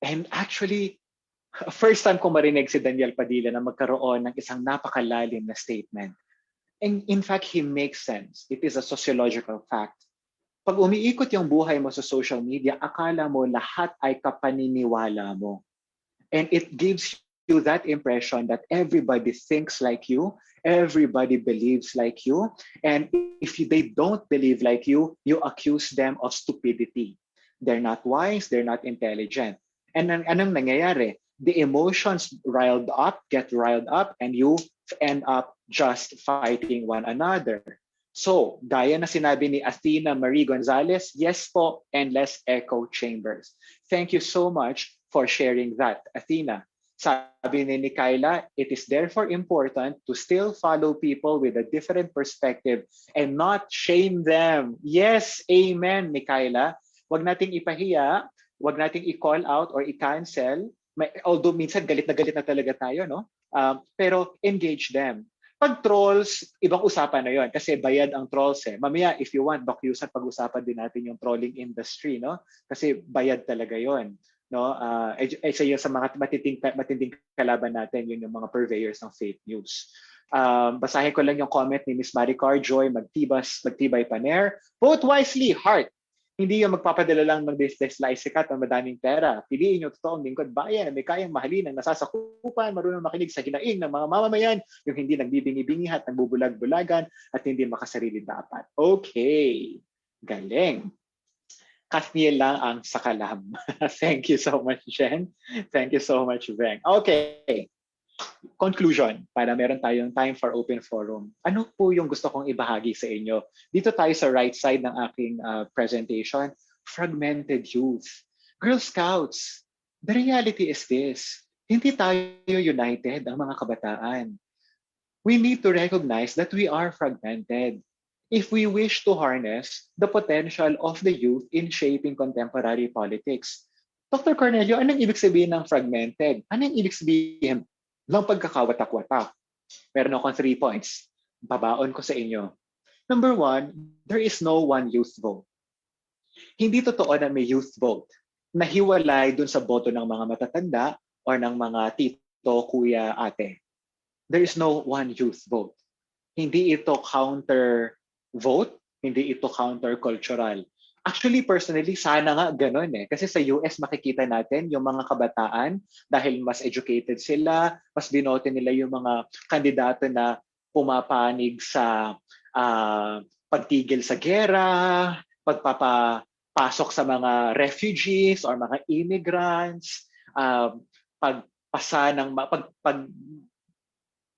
Speaker 6: And actually, first time ko marinig si Daniel Padilla na magkaroon ng isang napakalalim na statement. And in fact, he makes sense. It is a sociological fact. Pag umiikot yung buhay mo sa social media, akala mo lahat ay kapaniniwala mo. And it gives you that impression that everybody thinks like you, everybody believes like you, and if they don't believe like you accuse them of stupidity. They're not wise, they're not intelligent. And anong nangyayari? The emotions get riled up, and you end up just fighting one another. So, gaya na sinabi ni Athena Marie Gonzalez, yes po, endless echo chambers. Thank you so much for sharing that, Athena. Sabi ni Kyla, it is therefore important to still follow people with a different perspective and not shame them. Yes, amen, Kyla. Huwag nating ipahiya, huwag nating i-call out or i-cancel. Although minsan galit na talaga tayo, no? Pero engage them. Pag trolls, ibang usapan na yon kasi bayad ang trolls eh. Mamaya, if you want, Doc-Yusan, pag-usapan din natin yung trolling industry, no? Kasi bayad talaga yon, no? Isa yun sa mga matinding kalaban natin, yun yung mga purveyors ng fake news. Basahin ko lang yung comment ni Miss Maricar Joy Magtibay Paner. Vote wisely, heart. Hindi yung magpapadala lang ng slice sikat ng madaming pera. Piliin yung totoong lingkod bayan na may kayang mahalin ng nasasakupan, marunong makinig sa hinaing ng mga mamamayan, yung hindi nagbibingi-bingi at nagbubulag-bulagan at hindi makasarili dapat. Okay. Galing. Katniel lang ang sakalam. Thank you so much, Jen. Thank you so much, Veng. Okay. Conclusion, para meron tayong time for open forum. Ano po yung gusto kong ibahagi sa inyo? Dito tayo sa right side ng aking presentation, fragmented youth. Girl Scouts, the reality is this, hindi tayo united ang mga kabataan. We need to recognize that we are fragmented if we wish to harness the potential of the youth in shaping contemporary politics. Dr. Cornelio, anong ibig sabihin ng fragmented? Anong ibig sabihin lang pagkakawatak-watak? Meron akong 3 points. Babaon ko sa inyo. Number 1, there is no one youth vote. Hindi totoo na may youth vote na hiwalay dun sa boto ng mga matatanda or ng mga tito, kuya, ate. There is no one youth vote. Hindi ito counter vote, hindi ito counter cultural. Actually, personally, sana nga ganun eh. Kasi sa US makikita natin yung mga kabataan dahil mas educated sila, mas binote nila yung mga kandidato na pumapanig sa pagtigil sa gera, pagpapasok sa mga refugees or mga immigrants, pagpasa ng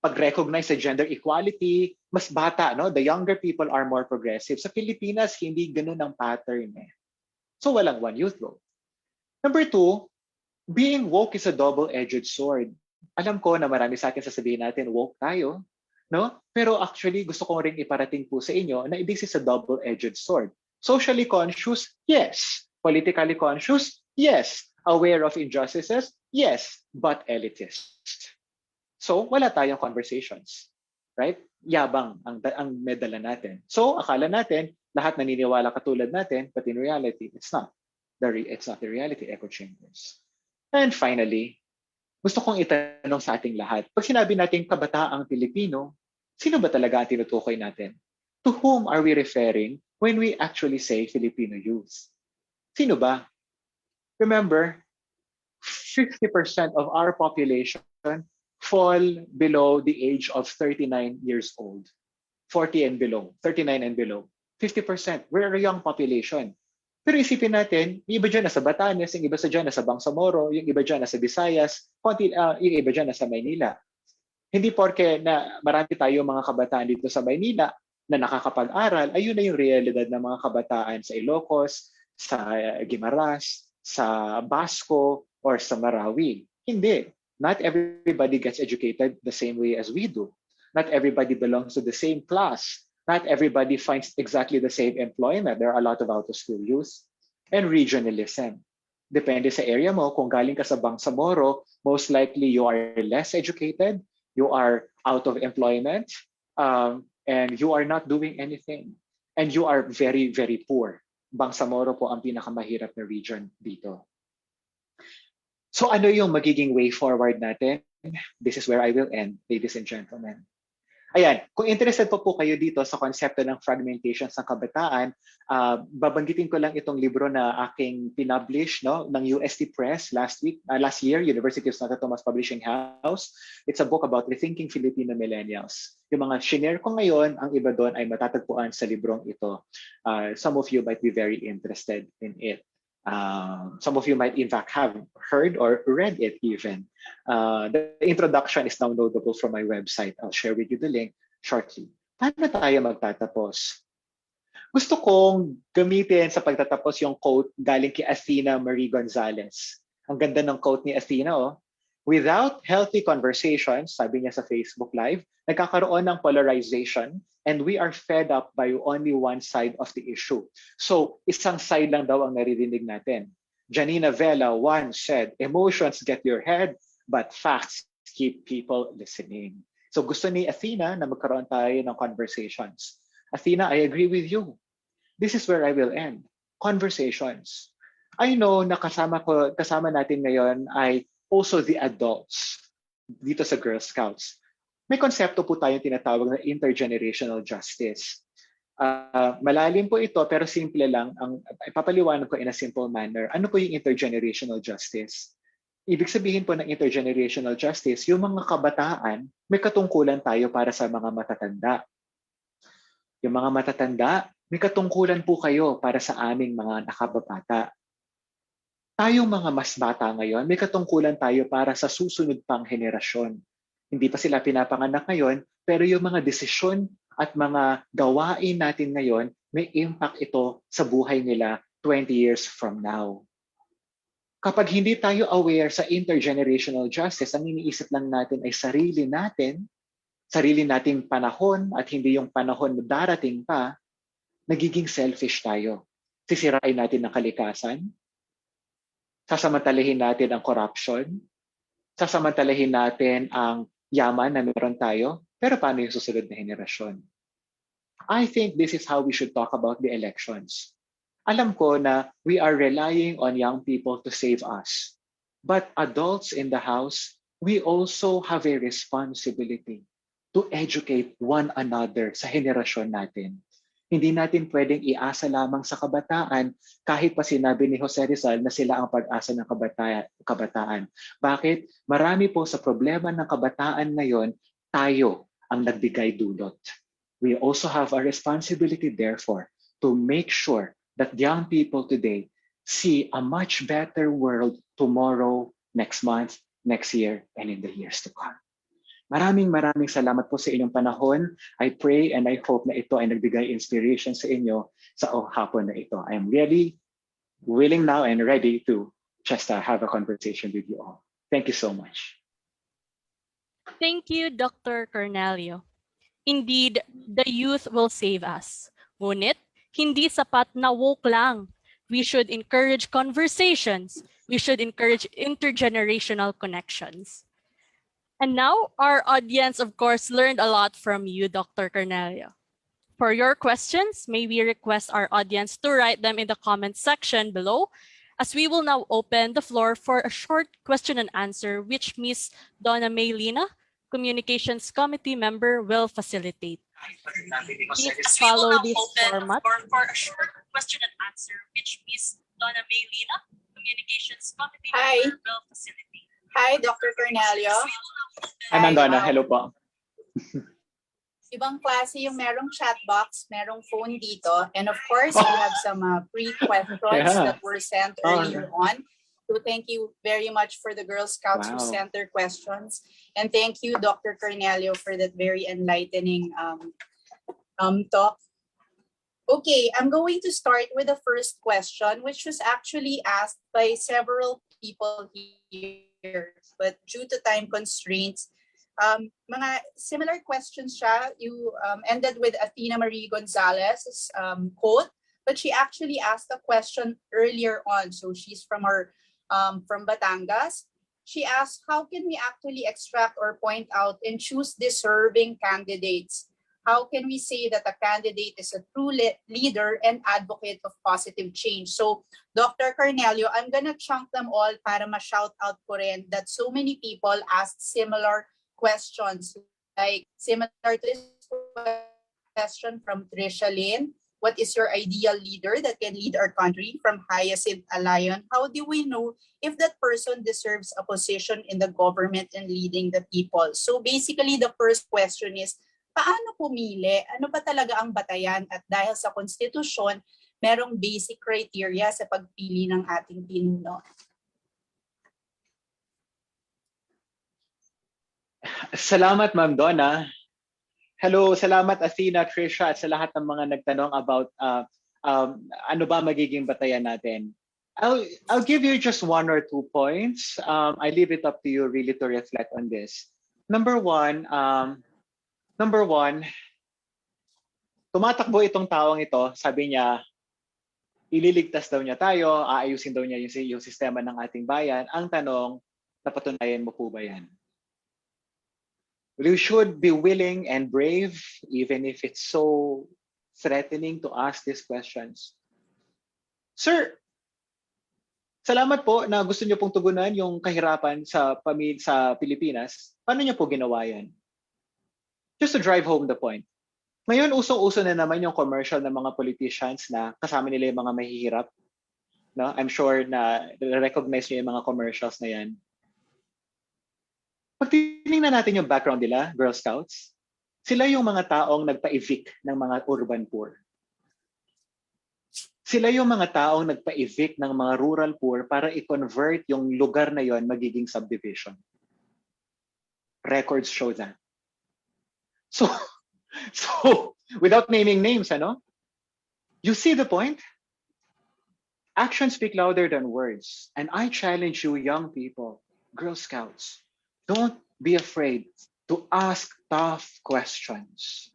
Speaker 6: pag-recognize sa gender equality, mas bata, no? The younger people are more progressive. Sa Pilipinas, hindi ganun ang pattern eh. So walang one youth vote. Number 2, being woke is a double-edged sword. Alam ko na marami sa akin sasabihin natin, woke tayo, no? Pero actually, gusto ko rin iparating po sa inyo na this is a double-edged sword. Socially conscious, yes. Politically conscious, yes. Aware of injustices, yes. But elitist. So, wala tayong conversations. Right? Yabang ang medala natin. So, akala natin, lahat naniniwala katulad natin, but in reality, it's not. It's not the reality, echo chambers. And finally, gusto kong itanong sa ating lahat, pag sinabi natin kabataang Pilipino, sino ba talaga ang tinutukoy natin? To whom are we referring when we actually say Filipino youth? Sino ba? Remember, 50% of our population fall below the age of 39 years old. 40 and below, 39 and below. 50%. We're a young population. Pero isipin natin, yung iba dyan nasa Batanes, yung iba sa dyan nasa Bangsamoro, yung iba dyan nasa Visayas, yung iba dyan nasa Maynila. Hindi porke na marami tayo mga kabataan dito sa Maynila na nakakapag-aral, ayun na yung realidad ng mga kabataan sa Ilocos, sa Guimaras, sa Basco, or sa Marawi. Hindi. Not everybody gets educated the same way as we do. Not everybody belongs to the same class. Not everybody finds exactly the same employment. There are a lot of out-of-school youth. And regionalism. Depende sa area mo. Kung galing ka sa Bangsamoro, most likely you are less educated, you are out of employment, and you are not doing anything. And you are very, very poor. Bangsamoro po ang pinakamahirap na region dito. So ano yung magiging way forward natin? This is where I will end, ladies and gentlemen. Ayan, kung interested po kayo dito sa konsepto ng fragmentation sa kabataan, babanggitin ko lang itong libro na aking pinublish ng UST Press last year, University of Santo Tomas Publishing House. It's a book about rethinking Filipino millennials. Yung mga shinare ko ngayon, ang iba doon ay matatagpuan sa librong ito. Some of you might be very interested in it. Some of you might in fact have heard or read it even. The introduction is downloadable from my website. I'll share with you the link shortly. Paano tayo magtatapos? Gusto kong gamitin sa pagtatapos yung quote galing kay Athena Marie Gonzalez. Ang ganda ng quote ni Athena, oh. Without healthy conversations, sabi niya sa Facebook Live, nagkakaroon ng polarization and we are fed up by only one side of the issue. So, isang side lang daw ang naririnig natin. Janina Vela once said, emotions get your head, but facts keep people listening. So, gusto ni Athena na magkaroon tayo ng conversations. Athena, I agree with you. This is where I will end. Conversations. I know na kasama natin ngayon ay also the adults dito sa Girl Scouts. May konsepto po tayong tinatawag na intergenerational justice. Malalim po ito pero simple lang. Ang ipapaliwanag ko in a simple manner. Ano po yung intergenerational justice? Ibig sabihin po ng intergenerational justice, yung mga kabataan, may katungkulan tayo para sa mga matatanda. Yung mga matatanda, may katungkulan po kayo para sa aming mga nakababata. Tayong mga mas bata ngayon, may katungkulan tayo para sa susunod pang henerasyon. Hindi pa sila pinapanganak ngayon, pero yung mga desisyon at mga gawain natin ngayon, may impact ito sa buhay nila 20 years from now. Kapag hindi tayo aware sa intergenerational justice, ang iniisip lang natin ay sarili nating panahon at hindi yung panahon na darating pa, nagiging selfish tayo. Sisirain natin ang kalikasan, sasamantalahin natin ang corruption, sasamantalahin natin ang yaman na meron tayo, pero paano yung susunod na henerasyon? I think this is how we should talk about the elections. Alam ko na we are relying on young people to save us. But adults in the house, we also have a responsibility to educate one another sa henerasyon natin. Hindi natin pwedeng iasa lamang sa kabataan kahit pa sinabi ni Jose Rizal na sila ang pag-asa ng kabataan. Bakit? Marami po sa problema ng kabataan ngayon, tayo ang nagbigay dulot. We also have a responsibility, therefore, to make sure that young people today see a much better world tomorrow, next month, next year, and in the years to come. Maraming salamat po sa inyong panahon. I pray and I hope na ito ay nagbigay inspiration sa inyo sa hapon na ito. I am really willing now and ready to just have a conversation with you all. Thank you so much.
Speaker 2: Thank you, Dr. Cornelio. Indeed, the youth will save us. Ngunit, hindi sapat na woke lang. We should encourage conversations. We should encourage intergenerational connections. And now, our audience, of course, learned a lot from you, Dr. Cornelio. For your questions, may we request our audience to write them in the comment section below, as we will now open the floor for a short question and answer, which Ms. Donna Maylina, Communications Committee member, will facilitate. Please follow this format. For a short question and answer, which Ms. Donna Maylina, Communications Committee member, will facilitate.
Speaker 7: Hi, Dr. Cornelio.
Speaker 6: Hi, Ma'am Donna. Hello po.
Speaker 7: Ibang klase yung merong chat box, merong phone dito. And of course, we have some pre-questions that were sent earlier on. So thank you very much for the Girl Scouts who sent their questions. And thank you, Dr. Cornelio, for that very enlightening talk. Okay, I'm going to start with the first question, which was actually asked by several people here. But due to time constraints, mga similar questions siya. You ended with Athena Marie Gonzalez's quote, but she actually asked a question earlier on. So she's from Batangas. She asked, how can we actually extract or point out and choose deserving candidates? How can we say that a candidate is a true leader and advocate of positive change? So, Dr. Cornelio, I'm gonna chunk them all para ma-shout out ko rin that so many people asked similar questions. Like, similar to this question from Trisha Lynn, what is your ideal leader that can lead our country? From Hyacinth Alayon, how do we know if that person deserves a position in the government and leading the people? So basically, the first question is, paano pumili? Ano ba talaga ang batayan? At dahil sa konstitusyon, merong basic criteria sa pagpili ng ating pinuno.
Speaker 6: Salamat, Ma'am Donna. Hello, salamat Athena, Trisha, at sa lahat ng mga nagtanong about ano ba magiging batayan natin. I'll give you just 1 or 2 points. I leave it up to you really to reflect on this. Number one, tumatakbo itong tawang ito, sabi niya, ililigtas daw niya tayo, aayusin daw niya yung sistema ng ating bayan. Ang tanong, napatunayan mo po ba yan? We should be willing and brave, even if it's so threatening to ask these questions. Sir, salamat po na gusto niyo pong tugunan yung kahirapan sa Pilipinas. Paano niyo po ginawa yan? Just to drive home the point. Ngayon, usong-uso na naman yung commercial ng mga politicians na kasama nila yung mga mahihirap. No? I'm sure na recognize niyo yung mga commercials na yan. Pag tinignan natin yung background nila, Girl Scouts, sila yung mga taong nagpa-evict ng mga urban poor. Sila yung mga taong nagpa-evict ng mga rural poor para i-convert yung lugar na yon magiging subdivision. Records show that. So without naming names, you see the point? Actions speak louder than words. And I challenge you, young people, Girl Scouts, don't be afraid to ask tough questions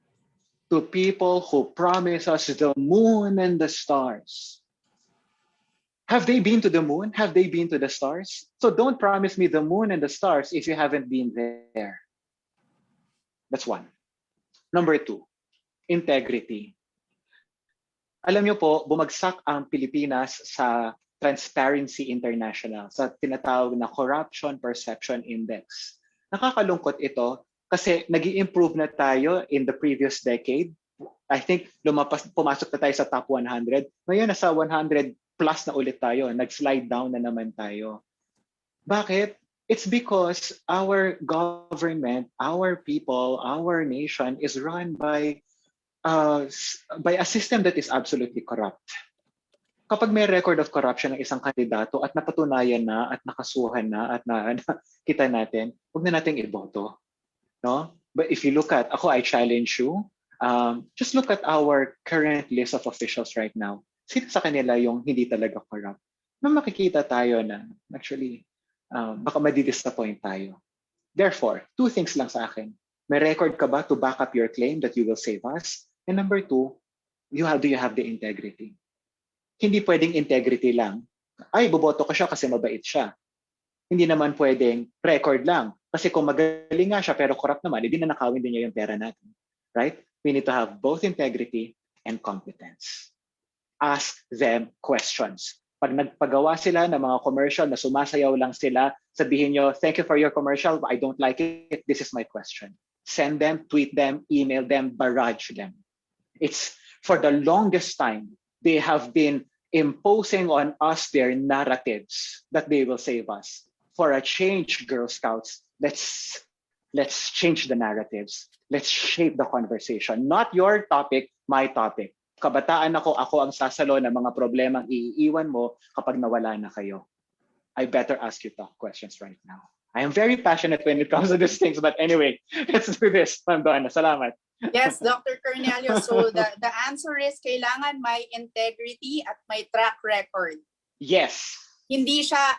Speaker 6: to people who promise us the moon and the stars. Have they been to the moon? Have they been to the stars? So don't promise me the moon and the stars if you haven't been there. That's one. Number two, integrity. Alam niyo po, bumagsak ang Pilipinas sa Transparency International, sa tinatawag na Corruption Perception Index. Nakakalungkot ito kasi nag-i-improve na tayo in the previous decade. I think pumasok na tayo sa top 100. Ngayon, nasa 100 plus na ulit tayo. Nag-slide down na naman tayo. Bakit? It's because our government, our people, our nation is run by a system that is absolutely corrupt. Kapag may record of corruption ng isang kandidato at napatunayan na at nakasuhan na at kita natin, huwag na nating iboto. No? But if you look at, I challenge you, just look at our current list of officials right now. Sino sa kanila yung hindi talaga corrupt? Makikita tayo na actually, baka madi-disappoint tayo. Therefore, two things lang sa akin. May record ka ba to back up your claim that you will save us? And number two, do you have the integrity? Hindi pwedeng integrity lang. Ay, boboto ko siya kasi mabait siya. Hindi naman pwedeng record lang. Kasi kung magaling nga siya pero corrupt naman, hindi na nakawin din niya yung pera natin. Right? We need to have both integrity and competence. Ask them questions. Pag nagpagawa sila ng mga commercial na sumasayaw lang sila, sabihin nyo, thank you for your commercial, I don't like it, this is my question. Send them, tweet them, email them, barrage them. It's for the longest time, they have been imposing on us their narratives that they will save us. For a change, Girl Scouts, let's change the narratives. Let's shape the conversation. Not your topic, my topic. Kabataan ako ang sasalo ng mga problemang iiwan mo kapag nawala na kayo. I better ask you tough questions right now. I am very passionate when it comes to these things, but anyway, let's do this. Ma'am Donna, salamat.
Speaker 7: Yes, Dr. Cornelio. So the answer is kailangan may integrity at may track record.
Speaker 6: Yes.
Speaker 7: Hindi siya,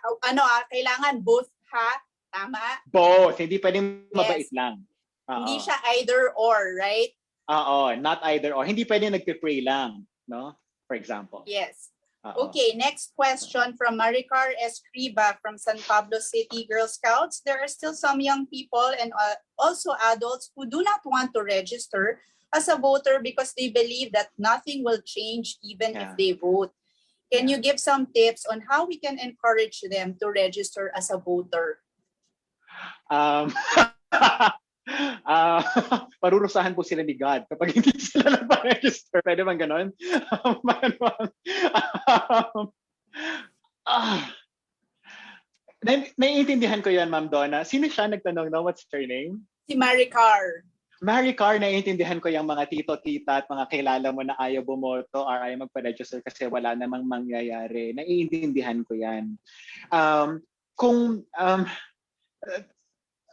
Speaker 7: kailangan both ha? Tama?
Speaker 6: Both. Hindi pwedeng mabait lang.
Speaker 7: Hindi siya either or, right?
Speaker 6: Not either or. Hindi pwedeng nagpe-pray lang, no? For example.
Speaker 7: Yes. Okay, next question from Maricar Escriba from San Pablo City Girl Scouts. There are still some young people and also adults who do not want to register as a voter because they believe that nothing will change even if they vote. Can you give some tips on how we can encourage them to register as a voter?
Speaker 6: Parurusahan po sila ni God kapag hindi sila nagpa-register. Pwede bang ganon? Naiintindihan ko yan, Ma'am Donna. Sino siya nagtanong na? What's her name?
Speaker 7: Si Maricar.
Speaker 6: Maricar, naiintindihan ko yung mga tito-tita at mga kilala mo na ayaw bumoto or ayaw magpa-register kasi wala namang mangyayari. Naiintindihan ko yan.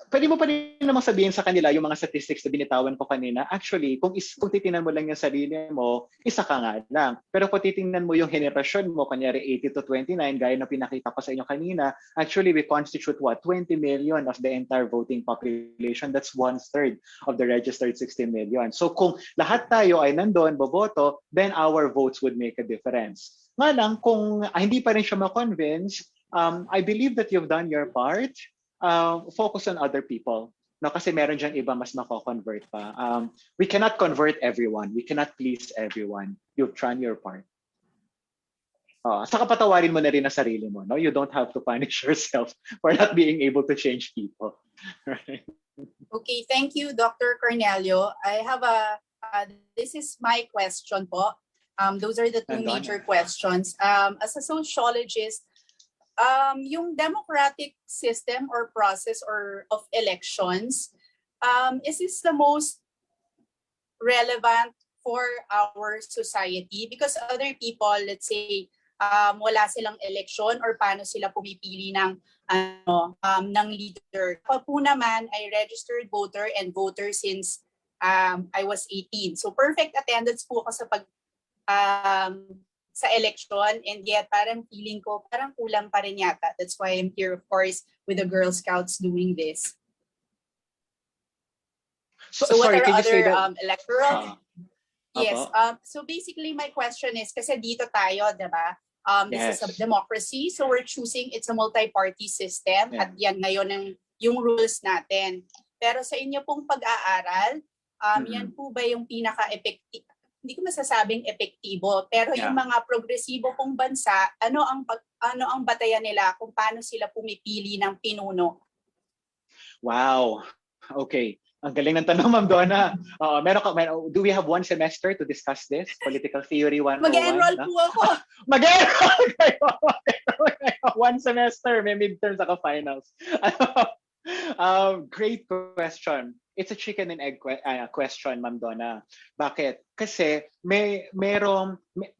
Speaker 6: Pwede mo pa rin namang sabihin sa kanila yung mga statistics na binitawan ko kanina. Actually, kung titingnan mo lang yung sarili mo, isa ka nga lang. Pero kung titingnan mo yung henerasyon mo, kanyari 80 to 29, gaya na pinakita ko sa inyo kanina, actually we constitute 20 million of the entire voting population. That's 1/3 of the registered 60 million. So kung lahat tayo ay nandun, boboto, then our votes would make a difference. Nga lang, kung hindi pa rin siya ma-convince, I believe that you've done your part. Focus on other people. No, kasi meron dyan iba mas mako-convert pa. We cannot convert everyone. We cannot please everyone. You've done your part. Saka patawarin mo na rin ang sarili mo. No? You don't have to punish yourself for not being able to change people. Right?
Speaker 7: Okay, thank you, Dr. Cornelio. I have a This is my question po. Those are the two
Speaker 6: Nandun.
Speaker 7: major questions. As a sociologist, yung democratic system or process of elections, is this the most relevant for our society? Because other people, let's say, wala silang election or paano sila pumipili ng leader. Ako po naman ay registered voter and voter since I was 18. So perfect attendance po ako sa election, and yet parang feeling ko parang kulang pa rin yata. That's why I'm here, of course, with the Girl Scouts doing this. So what
Speaker 6: sorry,
Speaker 7: are
Speaker 6: can you say
Speaker 7: other
Speaker 6: that?
Speaker 7: electoral? Yes.
Speaker 6: Opo.
Speaker 7: So basically, my question is, kasi dito tayo, diba? This is a
Speaker 6: Yes.
Speaker 7: democracy, so we're choosing, it's a multi-party system,
Speaker 6: Yeah.
Speaker 7: at yan ngayon yung rules natin. Pero sa inyo pong pag-aaral, yan po ba yung pinaka-effective? Hindi ko masasabing epektibo, pero yung mga progresibo pong bansa, ano ang batayan nila kung paano sila pumipili ng pinuno?
Speaker 6: Wow. Okay. Ang galing ng tanong, Ma'am Donna. Do we have 1 semester to discuss this? Political Theory 101?
Speaker 7: Mag-enroll po ako.
Speaker 6: Mag-enroll kayo! 1 semester, may midterms ako finals. Great question. It's a chicken and egg question, Ma'am Donna. Bakit? Kasi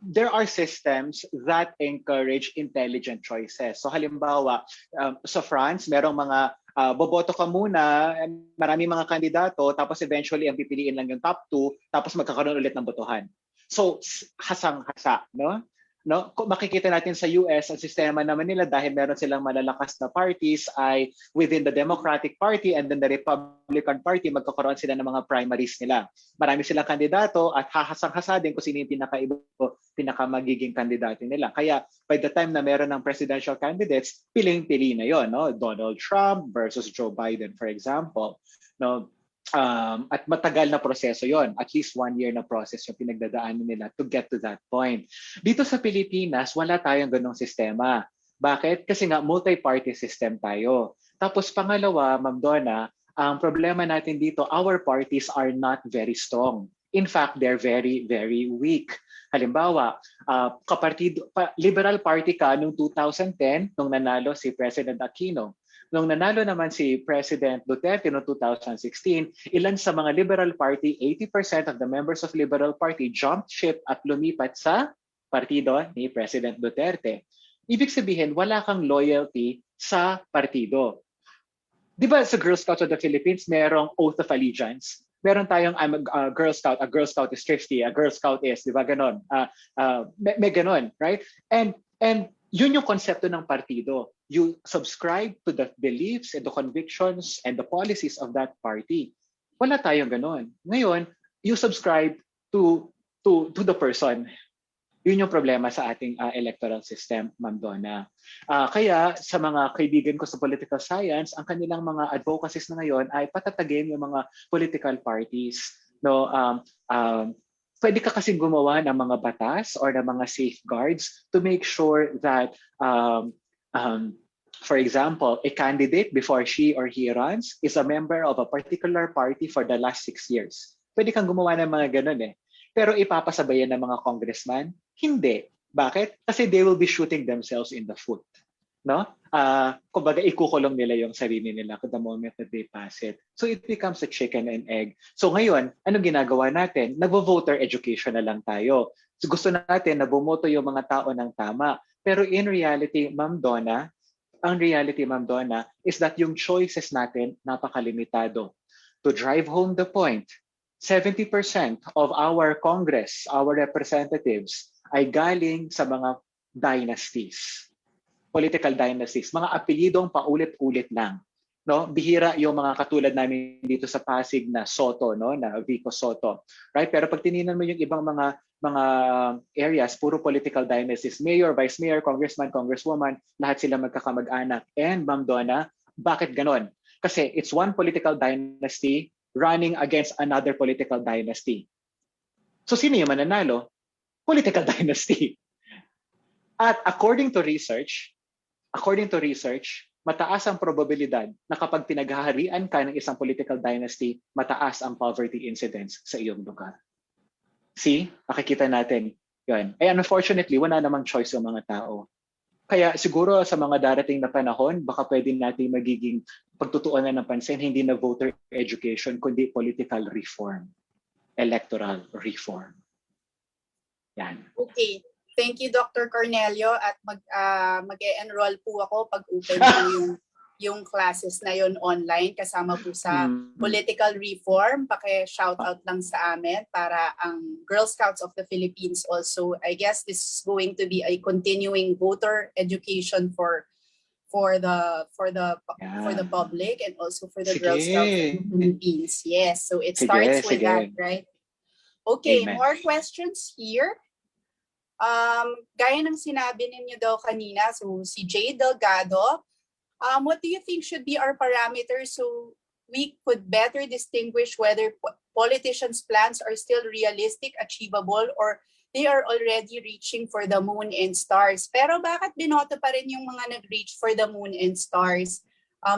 Speaker 6: there are systems that encourage intelligent choices. So halimbawa, sa France, merong mga boboto ka muna, maraming mga kandidato, tapos eventually ang pipiliin lang yung top 2, tapos magkakaroon ulit ng botohan. So, hasang-hasa, no? Kung makikita natin sa US, ang sistema naman nila dahil meron silang malalakas na parties ay within the Democratic Party and then the Republican Party, magkakaroon sila ng mga primaries nila. Marami silang kandidato at hahasang-hasa din kung sino yung pinaka-magiging kandidato nila. Kaya by the time na meron ng presidential candidates, piling-pili na yon, no? Donald Trump versus Joe Biden, for example. No? At matagal na proseso yon, at least 1 year na process yung pinagdadaanan nila to get to that point. Dito sa Pilipinas, wala tayong ganong sistema. Bakit? Kasi nga multi-party system tayo. Tapos pangalawa, Ma'am Donna, ang problema natin dito, our parties are not very strong. In fact, they're very, very weak. Halimbawa, Liberal Party ka noong 2010, nung nanalo si President Aquino. Nung nanalo naman si President Duterte noong 2016, ilan sa mga Liberal Party, 80% of the members of Liberal Party jumped ship at lumipat sa partido ni President Duterte. Ibig sabihin, wala kang loyalty sa partido. Di ba sa Girl Scouts of the Philippines, merong oath of allegiance? Meron tayong I'm a Girl Scout is thrifty, a Girl Scout is, di ba ganon? May ganon, right? And yun yung konsepto ng partido. You subscribe to the beliefs and the convictions and the policies of that party. Wala tayong ganon. Ngayon, you subscribe to the person. Yun yung problema sa ating electoral system, Ma'am Donna. Kaya sa mga kaibigan ko sa political science, ang kanilang mga advocacies na ngayon ay patatagin yung mga political parties. No, pwede ka kasing gumawa ng mga batas or ng mga safeguards to make sure that, for example, a candidate before she or he runs is a member of a particular party for the last 6 years. Pwede kang gumawa ng mga ganun eh. Pero ipapasabayan ng mga congressman? Hindi. Bakit? Kasi they will be shooting themselves in the foot. No? Kumbaga, ikukulong nila yung sarili nila the moment that they pass it. So it becomes a chicken and egg. So ngayon, anong ginagawa natin? Nagvo-voter education na lang tayo. So gusto natin na bumoto yung mga tao ng tama. Pero in reality, Ma'am Donna, ang reality, Ma'am Donna, is that yung choices natin napakalimitado. To drive home the point, 70% of our Congress, our representatives, ay galing sa mga dynasties, political dynasties, mga apelidong paulit-ulit lang. No? Bihira yung mga katulad namin dito sa Pasig na Soto, no? Na Vico Soto. Right? Pero pag tininan mo yung ibang mga areas, puro political dynasties, mayor, vice mayor, congressman, congresswoman, lahat sila magkakamag-anak. And Ma'am Donna, bakit ganon? Kasi it's one political dynasty running against another political dynasty. So sino yung mananalo? Political dynasty. At according to research, mataas ang probabilidad na kapag pinaghaharian ka ng isang political dynasty, mataas ang poverty incidence sa iyong lugar. See, makikita natin yun. Unfortunately, wala namang choice yung mga tao. Kaya siguro sa mga darating na panahon, baka pwede natin magiging pagtutuunan ng pansin, hindi na voter education, kundi political reform, electoral reform. Yan.
Speaker 7: Okay. Thank you, Dr. Cornelio. At mag-e-enroll po ako pag open po yung classes na yun online kasama po sa political reform. Paki-shout out lang sa amin para ang Girl Scouts of the Philippines also, I guess this is going to be a continuing voter education for the public and also for the Girl Scouts of the Philippines. Yes, so it starts with that, right? Okay,
Speaker 6: Amen.
Speaker 7: more questions here. Gaya ng sinabi ninyo daw kanina, so si Jay Delgado, what do you think should be our parameters so we could better distinguish whether politicians' plans are still realistic, achievable, or they are already reaching for the moon and stars? Pero bakit binoto pa rin yung mga nag-reach for the moon and stars?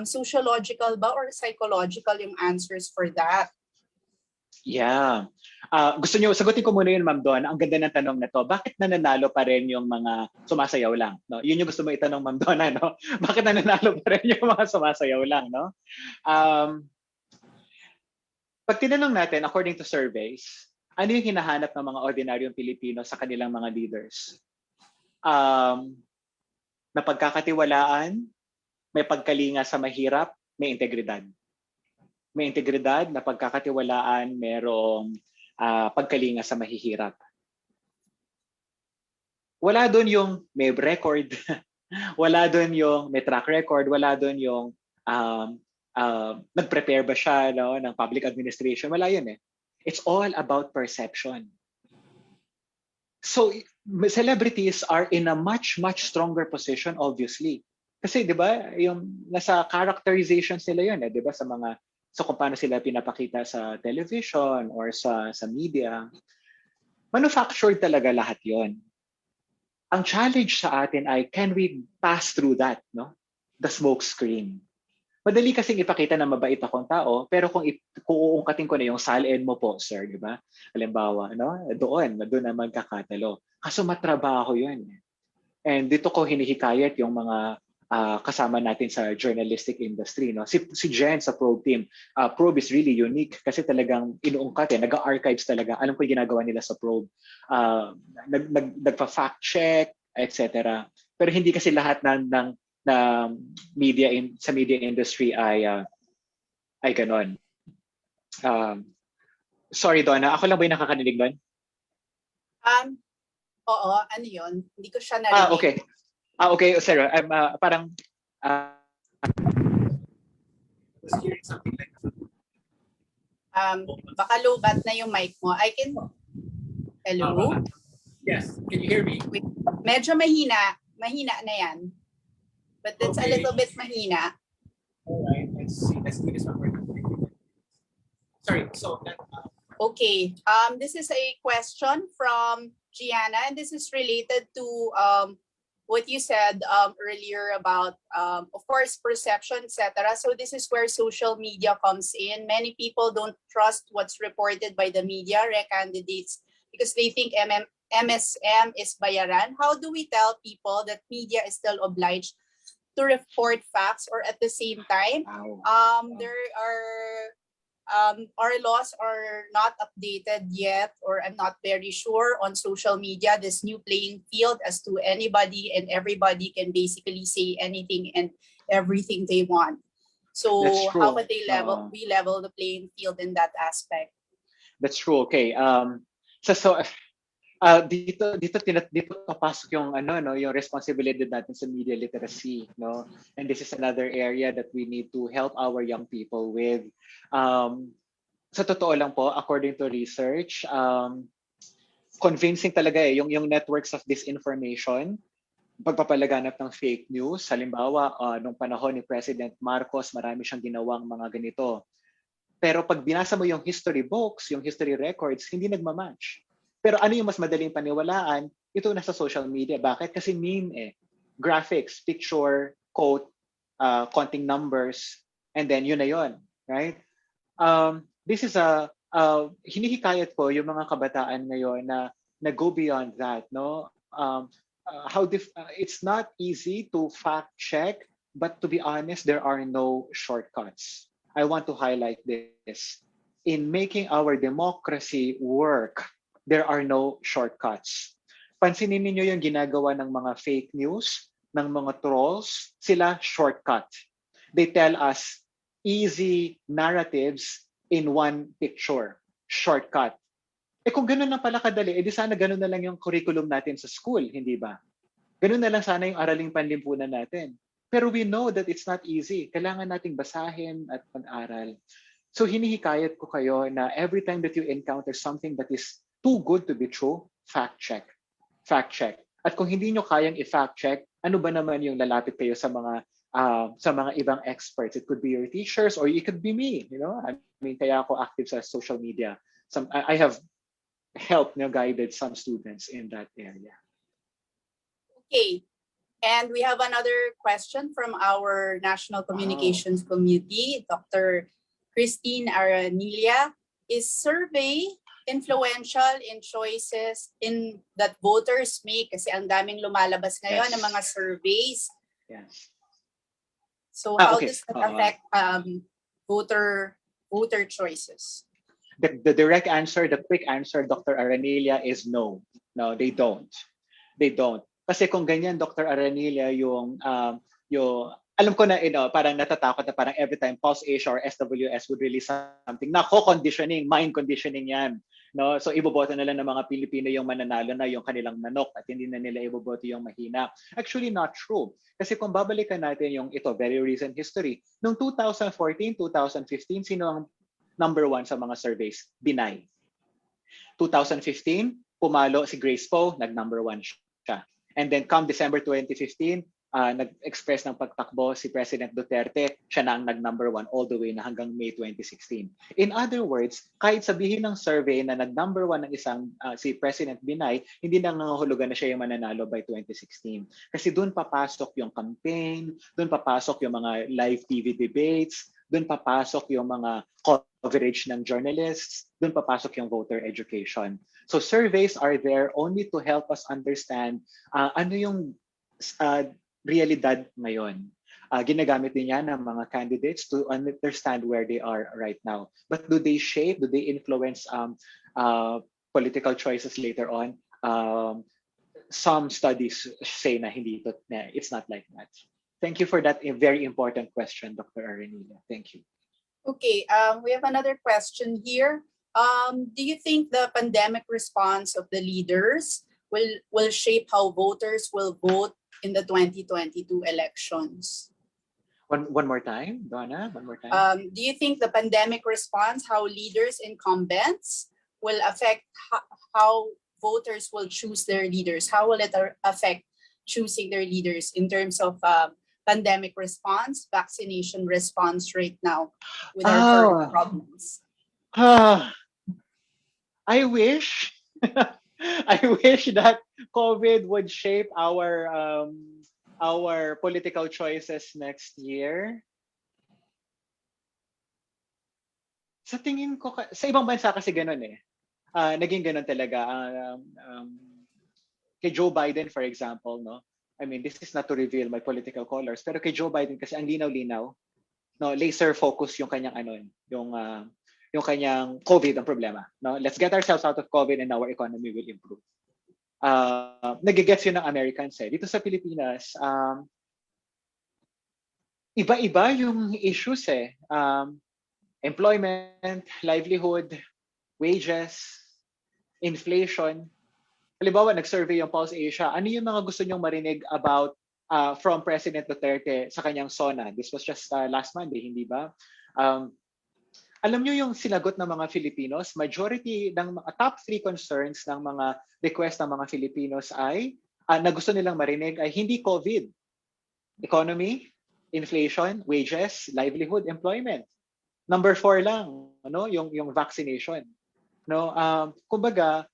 Speaker 7: Sociological ba or psychological yung answers for that?
Speaker 6: Yeah. Gusto niyo, sagutin ko muna yun, Ma'am Don. Ang ganda ng tanong na to. Bakit nananalo pa rin yung mga sumasayaw lang? No? Yun yung gusto mo itanong, Ma'am Don, no? Bakit nananalo pa rin yung mga sumasayaw lang? No? Pag tinanong natin, according to surveys, ano yung hinahanap ng mga ordinaryong Pilipino sa kanilang mga leaders? Na pagkakatiwalaan, may pagkalinga sa mahirap, may integridad. May integridad na pagkakatiwalaan, merong pagkalinga sa mahihirap. Wala doon yung may record, wala doon yung may track record, wala doon yung nag-prepare ba siya ng public administration. Wala yun eh. It's all about perception. So celebrities are in a much, much stronger position, obviously. Kasi di ba, yung nasa characterization sila yun eh, di ba, sa kung paano sila pinapakita sa television or sa media. Manufactured talaga lahat yon. Ang challenge sa atin ay, can we pass through that, no? The smoke screen. Madali kasing ipakita na mabait akong tao, pero kung uungkatin ko na yung salin mo po, sir, di ba? Halimbawa, no? Doon naman kakatalo. Kaso matrabaho yun. And dito ko hinihikayat yung mga kasama natin sa journalistic industry, no? Si Jen sa Probe team. Probe is really unique kasi talagang inuungkat nag-archives talaga. Alam ko yung ginagawa nila sa Probe. Nagpa-fact check, etc. Pero hindi kasi lahat ng media sa media industry ay ganon. Sorry, Donna. Ako lang ba yung nakakanilig doon?
Speaker 7: Oo, ano yun? Hindi ko siya narinig.
Speaker 6: Okay. Okay, sir. Parang
Speaker 8: was hearing something like that.
Speaker 7: Baka low-bat na yung mic mo. I can... Hello?
Speaker 8: Yes. Can you hear me?
Speaker 7: Wait. Medyo mahina. Mahina na yan. But it's a little bit mahina.
Speaker 8: All right. Let's see. Let's do this one more time. Sorry. So that.
Speaker 7: Okay. This is a question from Gianna, and this is related to what you said earlier about, of course, perception, etc. So this is where social media comes in. Many people don't trust what's reported by the media, candidates, because they think MSM is bayaran. How do we tell people that media is still obliged to report facts, or at the same time, there are our laws are not updated yet, or I'm not very sure on social media, this new playing field as to anybody and everybody can basically say anything and everything they want. So how would they we level the playing field in that aspect?
Speaker 6: That's true. Okay. Dito papasok yung yung responsibility natin sa media literacy, no? And this is another area that we need to help our young people with. Sa totoo lang po, according to research, convincing talaga yung networks of disinformation, pagpapalaganap ng fake news. Halimbawa, nung panahon ni President Marcos, marami siyang ginawang mga ganito. Pero pag binasa mo yung history books, yung history records, hindi nagmamatch. Pero ano yung mas madaling paniwalaan? Ito nasa social media. Bakit? Kasi meme graphics, picture, quote, counting numbers, and then yun na yun. Right? This is a hinihikayat ko yung mga kabataan ngayon na go beyond that, no? It's not easy to fact check, but to be honest, there are no shortcuts. I want to highlight this. In making our democracy work, there are no shortcuts. Pansinin niyo yung ginagawa ng mga fake news, ng mga trolls, sila shortcut. They tell us easy narratives in one picture. Shortcut. Kung gano'n na pala kadali, edi sana gano'n na lang yung curriculum natin sa school, hindi ba? Gano'n na lang sana yung araling panlimpunan natin. Pero we know that it's not easy. Kailangan nating basahin at mag-aral. So hinihikayat ko kayo na every time that you encounter something that is too good to be true, fact check. Fact check. At kung hindi nyo kayang i-fact check, ano ba naman yung lalapit kayo sa mga ibang experts? It could be your teachers or it could be me. You know, I mean, kaya ako active sa social media. I have helped, guided some students in that area.
Speaker 7: Okay. And we have another question from our National Communications Committee, Dr. Christine Aranilla. Is survey influential in choices in that voters make? Kasi ang daming lumalabas ngayon ng mga surveys.
Speaker 6: Yes.
Speaker 7: So how
Speaker 6: okay.
Speaker 7: does that affect voter choices?
Speaker 6: The direct answer, the quick answer, Dr. Aranilla, is no. No, they don't. They don't. Kasi kung ganyan, Dr. Aranilla, yung alam ko na, parang natatakot na parang every time Pulse Asia or SWS would release something, conditioning, mind conditioning yan. No? So iboboto na lang ng mga Pilipino yung mananalo na yung kanilang manok at hindi na nila iboboto yung mahina. Actually, not true. Kasi kung babalikan natin yung very recent history, noong 2014, 2015, sino ang number 1 sa mga surveys? Binay. 2015, pumalo si Grace Poe, nag-number 1 siya. And then come December 2015, nag-express ng pagtakbo si President Duterte, siya na ang nag-number 1 all the way na hanggang May 2016. In other words, kahit sabihin ng survey na nag-number 1 ng isang si President Binay, hindi na nangahulugan na siya yung mananalo by 2016. Kasi doon papasok yung campaign, doon papasok yung mga live TV debates, doon papasok yung mga coverage ng journalists, doon papasok yung voter education. So surveys are there only to help us understand ano yung realidad ngayon. Ginagamit din yan ng mga candidates to understand where they are right now. But do they influence political choices later on? Some studies say na it's not like that. Thank you for that very important question, Dr. Aranilla. Thank you.
Speaker 7: Okay, we have another question here. Do you think the pandemic response of the leaders will shape how voters will vote in the 2022 elections?
Speaker 6: One more time, Donna, one more time.
Speaker 7: Do you think the pandemic response, how leaders, incumbents, will affect how voters will choose their leaders? How will it affect choosing their leaders in terms of pandemic response, vaccination response right now with our current problems?
Speaker 6: I wish I wish that COVID would shape our political choices next year. Sa tingin ko, sa ibang bansa kasi ganun eh. Naging ganun talaga. Kay Joe Biden, for example, no? I mean, this is not to reveal my political colors, pero kay Joe Biden kasi ang linaw-linaw, no, laser focus yung kanyang yung kanyang COVID ang problema, no? Let's get ourselves out of COVID and our economy will improve. Nagigets yun ng Americans eh. Dito sa Pilipinas, iba-iba yung issues eh. Employment, livelihood, wages, inflation. Halimbawa, nag-survey yung Pulse Asia. Ano yung mga gusto nyong marinig about from President Duterte sa kanyang SONA? This was just last Monday, hindi ba? Alam nyo yung sinagot ng mga Filipinos, majority ng mga top 3 concerns ng mga request ng mga Filipinos ay, na gusto nilang marinig ay hindi COVID. Economy, inflation, wages, livelihood, employment. Number 4 lang, yung vaccination. No, kumbaga,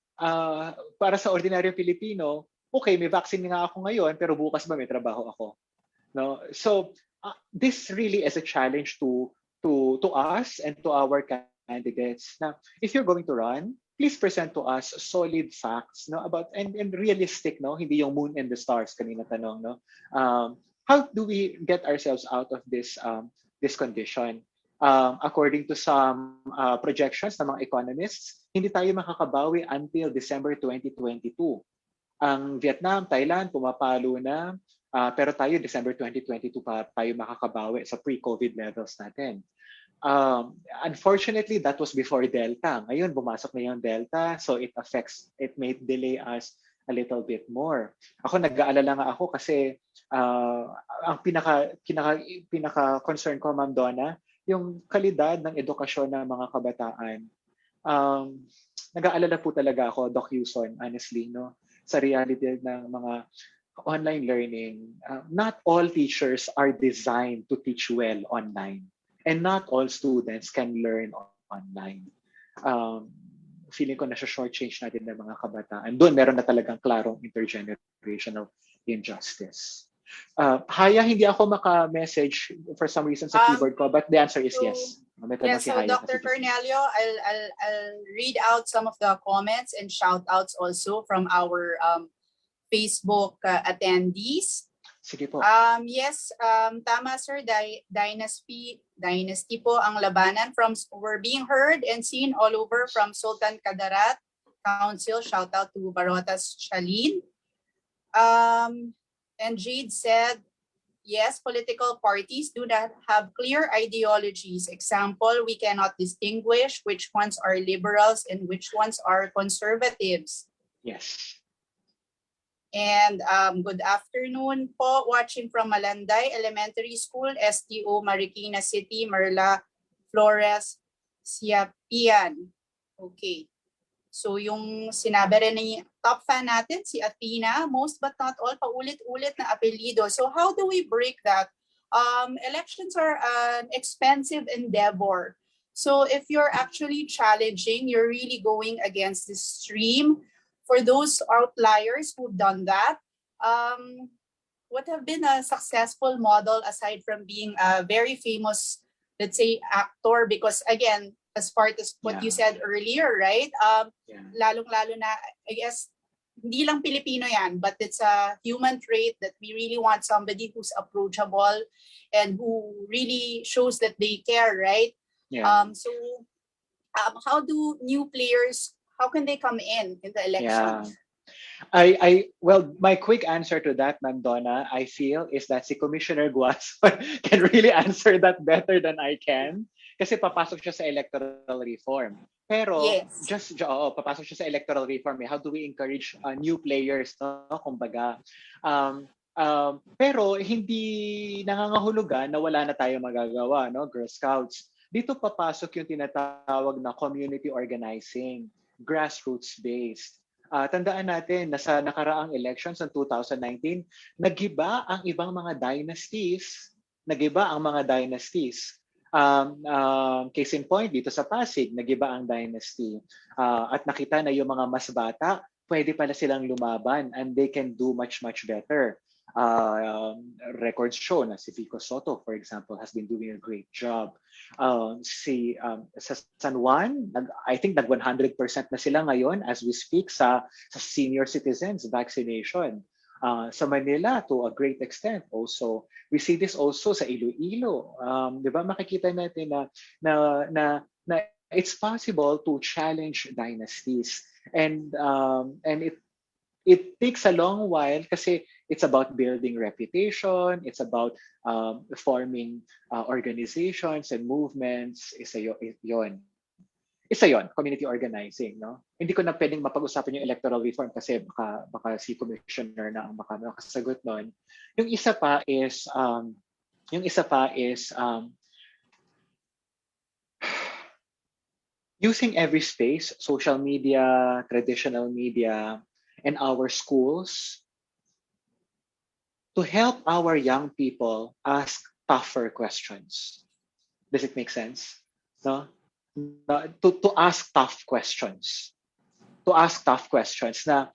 Speaker 6: para sa ordinaryong Pilipino, okay, may vaccine nga ako ngayon, pero bukas ba may trabaho ako? No? So, this really is a challenge to us and to our candidates. Now, if you're going to run, please present to us solid facts, no, about and realistic, no, hindi yung moon and the stars kanina tanong, no. How do we get ourselves out of this condition? According to some projections ng mga economists, hindi tayo makakabawi until December 2022. Ang Vietnam, Thailand, pumapalo na, pero tayo December 2022 pa tayo makakabawi sa pre-COVID levels natin. Unfortunately, that was before Delta. Ngayon, bumasok na yung Delta, so it may delay us a little bit more. Ako, nag-aalala nga ako kasi ang pinaka-concern ko, Ma'am Donna, yung kalidad ng edukasyon ng mga kabataan. Nag-aalala po talaga ako, Doc Yuson, honestly, no, sa reality ng mga online learning. Not all teachers are designed to teach well online. And not all students can learn online. Feeling ko na short-change natin ng mga kabataan. Doon meron na talagang klarong intergenerational injustice. Haya, hindi ako maka-message for some reason sa keyboard ko, but the answer is yes.
Speaker 7: Yes, so Dr. Cornelio, I'll read out some of the comments and shout-outs also from our Facebook attendees.
Speaker 6: Sige po.
Speaker 7: Yes, tama sir, dynasty po ang labanan. We're being heard and seen all over from Sultan Kadarat Council. Shout out to Barotas Chalin. And Jade said, yes, political parties do not have clear ideologies. Example, we cannot distinguish which ones are liberals and which ones are conservatives.
Speaker 6: Yes.
Speaker 7: And good afternoon po, watching from Malanday Elementary School, STO Marikina City, Merla Flores, Siapian. Okay. So yung sinabi rin ni top fan natin, si Athena, most but not all, paulit-ulit na apelyido. So how do we break that? Elections are an expensive endeavor. So if you're actually challenging, you're really going against the stream. For those outliers who've done that, what have been a successful model aside from being a very famous, let's say, actor? Because again, as part of what you said earlier, right? Lalong-lalo na, I guess, hindi lang Filipino yan, but it's a human trait that we really want somebody who's approachable and who really shows that they care, right?
Speaker 6: Yeah.
Speaker 7: So how do new players, how can they come in the election?
Speaker 6: Yeah. Well, my quick answer to that, Ma'am Donna, I feel, is that si Commissioner Guanzon can really answer that better than I can. Kasi papasok siya sa electoral reform. Pero, papasok siya sa electoral reform. How do we encourage new players, no? Kumbaga. Pero, hindi nangangahulugan na wala na tayo magagawa, no? Girl Scouts. Dito papasok yung tinatawag na community organizing, grassroots-based. Tandaan natin na sa nakaraang elections ng 2019, nagiba ang ibang mga dynasties. Case in point, dito sa Pasig, nagiba ang dynasty. At nakita na yung mga mas bata, pwede pala silang lumaban and they can do much, much better. Records show na si Vico Soto, for example, has been doing a great job. Sa San Juan, I think nag 100% na sila ngayon as we speak sa senior citizens vaccination. Sa Manila, to a great extent also. We see this also sa Iloilo. Di ba, makikita natin na it's possible to challenge dynasties. And it takes a long while kasi it's about building reputation, it's about forming organizations and movements. Isa yon, community organizing, no? Hindi ko na pwedeng mapag-usapan yung electoral reform kasi baka si commissioner na ang makasagot noon. Yung isa pa is using every space, social media, traditional media, and our schools to help our young people ask tougher questions. Does it make sense? No? To ask tough questions. To ask tough questions na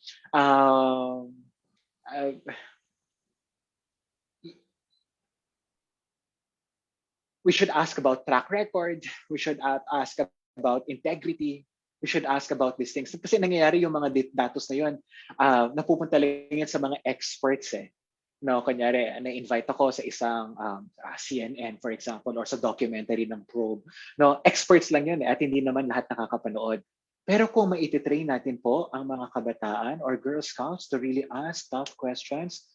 Speaker 6: we should ask about track record. We should ask about integrity. We should ask about these things. Kasi nangyayari yung mga datos na yun, napupunta lang yan sa mga experts eh. No, kunyari, na-invite ako sa isang CNN, for example, or sa documentary ng Probe. No, experts lang yun eh, at hindi naman lahat nakakapanood. Pero kung maititrain natin po ang mga kabataan or Girl Scouts to really ask tough questions,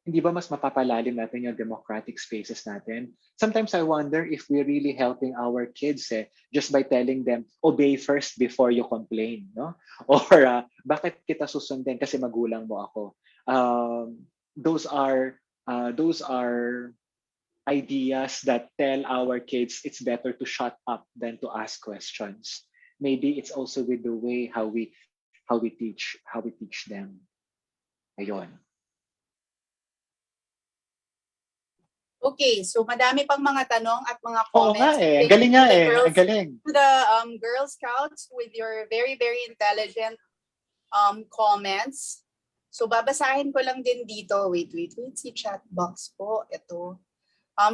Speaker 6: hindi ba mas mapapalalim natin yung democratic spaces natin? Sometimes I wonder if we're really helping our kids just by telling them, obey first before you complain. No? Or bakit kita susundin kasi magulang mo ako? Those are ideas that tell our kids it's better to shut up than to ask questions. Maybe it's also with the way how we teach them. Ayun.
Speaker 7: Okay, so madami pang mga tanong at mga
Speaker 6: Oo nga
Speaker 7: comments.
Speaker 6: eh. Ang
Speaker 7: Thank
Speaker 6: galing
Speaker 7: you
Speaker 6: nga
Speaker 7: to the
Speaker 6: eh.
Speaker 7: girls-
Speaker 6: Ang galing.
Speaker 7: To the Girl Scouts with your very, very intelligent comments. So babasahin ko lang din dito. Wait. Si chat box po. Ito.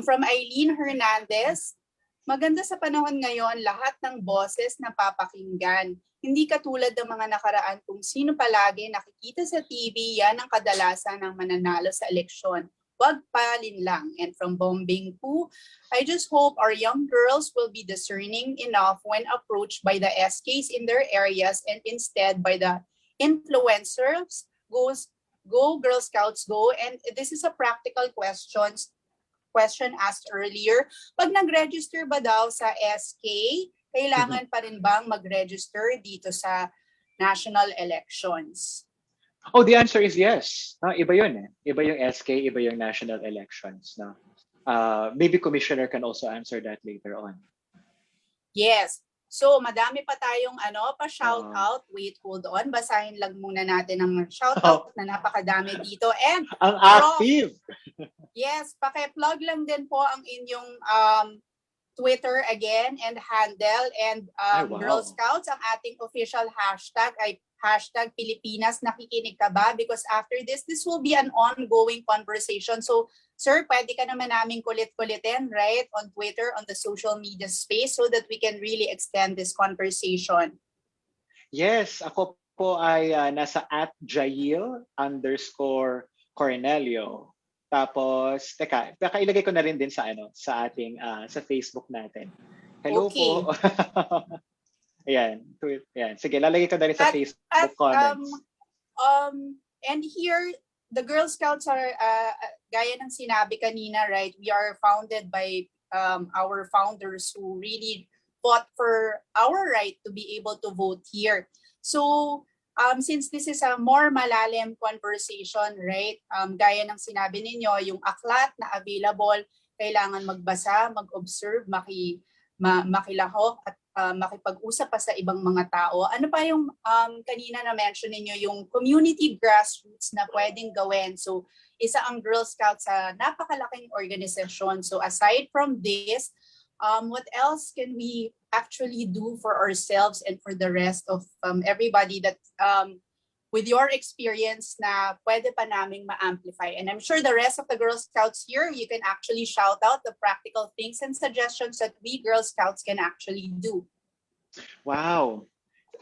Speaker 7: From Eileen Hernandez. Maganda sa panahon ngayon, lahat ng boses na papakinggan. Hindi katulad ng mga nakaraan kung sino palagi nakikita sa TV, yan ang kadalasan ng mananalo sa eleksyon. Wag palin lang. And from Bombing Po, I just hope our young girls will be discerning enough when approached by the SKs in their areas and instead by the influencers. Go Girl Scouts, go. And this is a practical question asked earlier. Pag nag-register ba daw sa SK, kailangan pa rin bang mag-register dito sa national elections?
Speaker 6: Oh, the answer is yes. No, iba yun eh. Iba yung SK, iba yung national elections. No? Maybe Commissioner can also answer that later on.
Speaker 7: Yes. So, madami pa tayong pa-shoutout. Wait, hold on. Basahin lang muna natin ang shoutout na napakadami dito. And
Speaker 6: Ang active!
Speaker 7: Yes, paki-plug lang din po ang inyong Twitter again and handle. And
Speaker 6: Ay, wow.
Speaker 7: Girl Scouts, ang ating official hashtag ay hashtag Pilipinas Nakikinig Ka Ba? Because after this will be an ongoing conversation. So, sir, pwede ka naman namin kulit-kulitin, right? On Twitter, on the social media space so that we can really extend this conversation.
Speaker 6: Yes, ako po ay nasa @Jayeel_Cornelio. Tapos, teka, ilagay ko na rin din sa ating sa Facebook natin. Hello
Speaker 7: Okay.
Speaker 6: po. Ayan, ayan. Sige, lalagay ko na rin sa Facebook comments.
Speaker 7: And here, the Girl Scouts are, gaya ng sinabi kanina, right? We are founded by our founders who really fought for our right to be able to vote here. So, since this is a more malalim conversation, right? Gaya ng sinabi ninyo, yung aklat na available, kailangan magbasa, mag-observe, makilahok, at makipag-usap pa sa ibang mga tao. Ano pa yung kanina na mention ninyo, yung community grassroots na pwedeng gawin? So, isa ang Girl Scouts sa napakalaking organisasyon. So, aside from this, what else can we actually do for ourselves and for the rest of everybody that with your experience na pwede pa naming ma-amplify? And I'm sure the rest of the Girl Scouts here, you can actually shout out the practical things and suggestions that we Girl Scouts can actually do.
Speaker 6: Wow.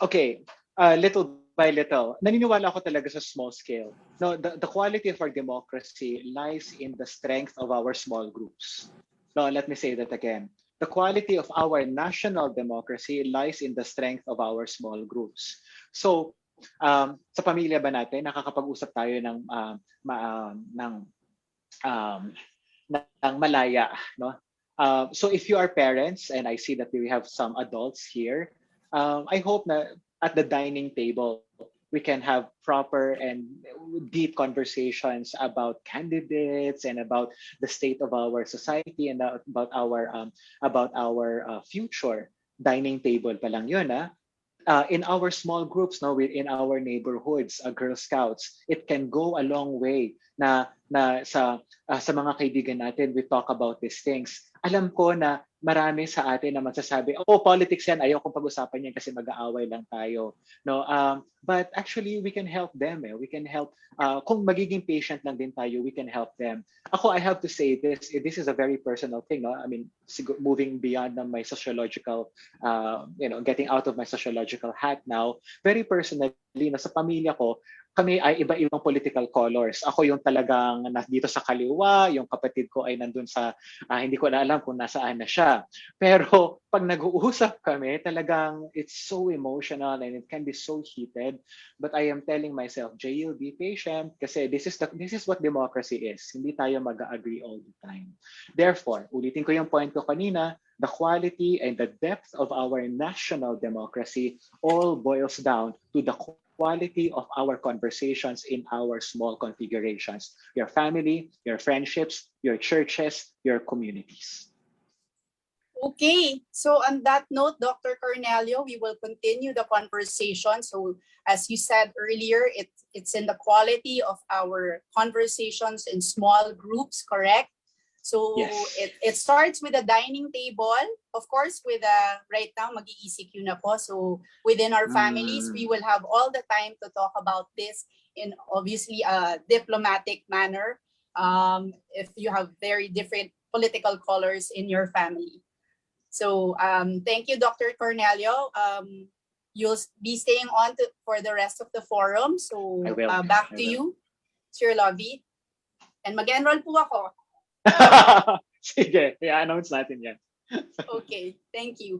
Speaker 6: Okay, little by little, naniniwala ako talaga sa small scale. No, the quality of our democracy lies in the strength of our small groups. No, let me say that again. The quality of our national democracy lies in the strength of our small groups. So, sa pamilya ba natin, nakakapag-usap tayo ng malaya, no? So if you are parents, and I see that we have some adults here, I hope na at the dining table we can have proper and deep conversations about candidates and about the state of our society and about our future. Dining table pa lang yun, in our small groups, no, in our neighborhoods, Girl Scouts, it can go a long way na na sa mga kaibigan natin, we talk about these things. Alam ko na marami sa atin na magsasabi, oh, politics yan, ayaw kong pag-usapan yan kasi mag-aaway lang tayo. No, but actually, we can help them. We can help, kung magiging patient lang din tayo, we can help them. Ako, I have to say this is a very personal thing. No? I mean, moving beyond my sociological, getting out of my sociological hat now, very personally, no, sa pamilya ko, kami ay iba-ibang political colors. Ako yung talagang dito sa kaliwa, yung kapatid ko ay nandun sa, hindi ko na alam kung nasaan na siya. Pero pag nag-uusap kami, talagang it's so emotional and it can be so heated. But I am telling myself, Jayeel, be patient kasi this is what democracy is. Hindi tayo mag-agree all the time. Therefore, ulitin ko yung point ko kanina, the quality and the depth of our national democracy all boils down to the quality of our conversations in our small configurations, your family, your friendships, your churches, your communities.
Speaker 7: Okay, so on that note, Dr. Cornelio, we will continue the conversation. So as you said earlier, it's in the quality of our conversations in small groups, correct? So
Speaker 6: yes.
Speaker 7: it starts with a dining table, of course, with right now, mag-ECQ na po. So within our families, we will have all the time to talk about this in obviously a diplomatic manner. If you have very different political colors in your family. So thank you, Dr. Cornelio. You'll be staying on for the rest of the forum. So back to you, Sir Lovey. And mag-enroll po ako.
Speaker 6: Sige, i-announce natin yan.
Speaker 7: Okay, thank you.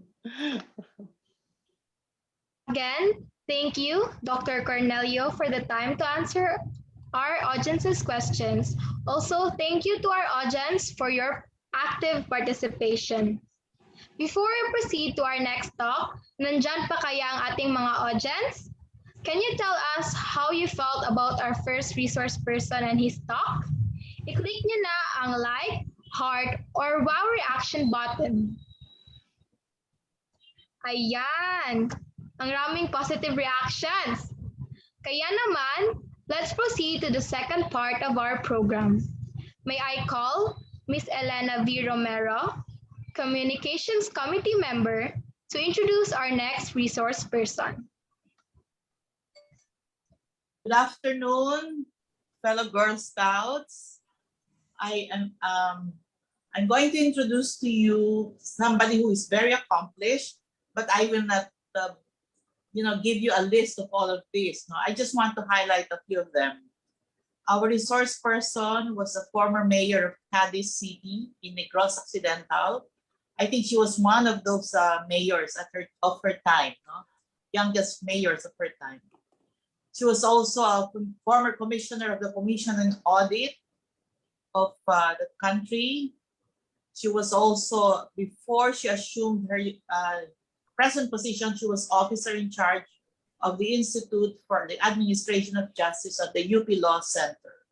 Speaker 1: Again, thank you, Dr. Cornelio, for the time to answer our audience's questions. Also, thank you to our audience for your active participation. Before we proceed to our next talk, nandyan pa kaya ang ating mga audience? Can you tell us how you felt about our first resource person and his talk? I-click nyo na ang like, heart, or wow reaction button. Ayan! Ang raming positive reactions. Kaya naman, let's proceed to the second part of our program. May I call Ms. Elena V. Romero, Communications Committee Member, to introduce our next resource person.
Speaker 9: Good afternoon, fellow Girl Scouts. I'm going to introduce to you somebody who is very accomplished, but I will not, give you a list of all of this. No, I just want to highlight a few of them. Our resource person was a former mayor of Cadiz City in Negros Occidental. I think she was one of those mayors of her time, no? Youngest mayors of her time. She was also a former commissioner of the Commission on Audit of the country. She was also, before she assumed her present position, she was officer in charge of the Institute for the Administration of Justice at the UP Law Center.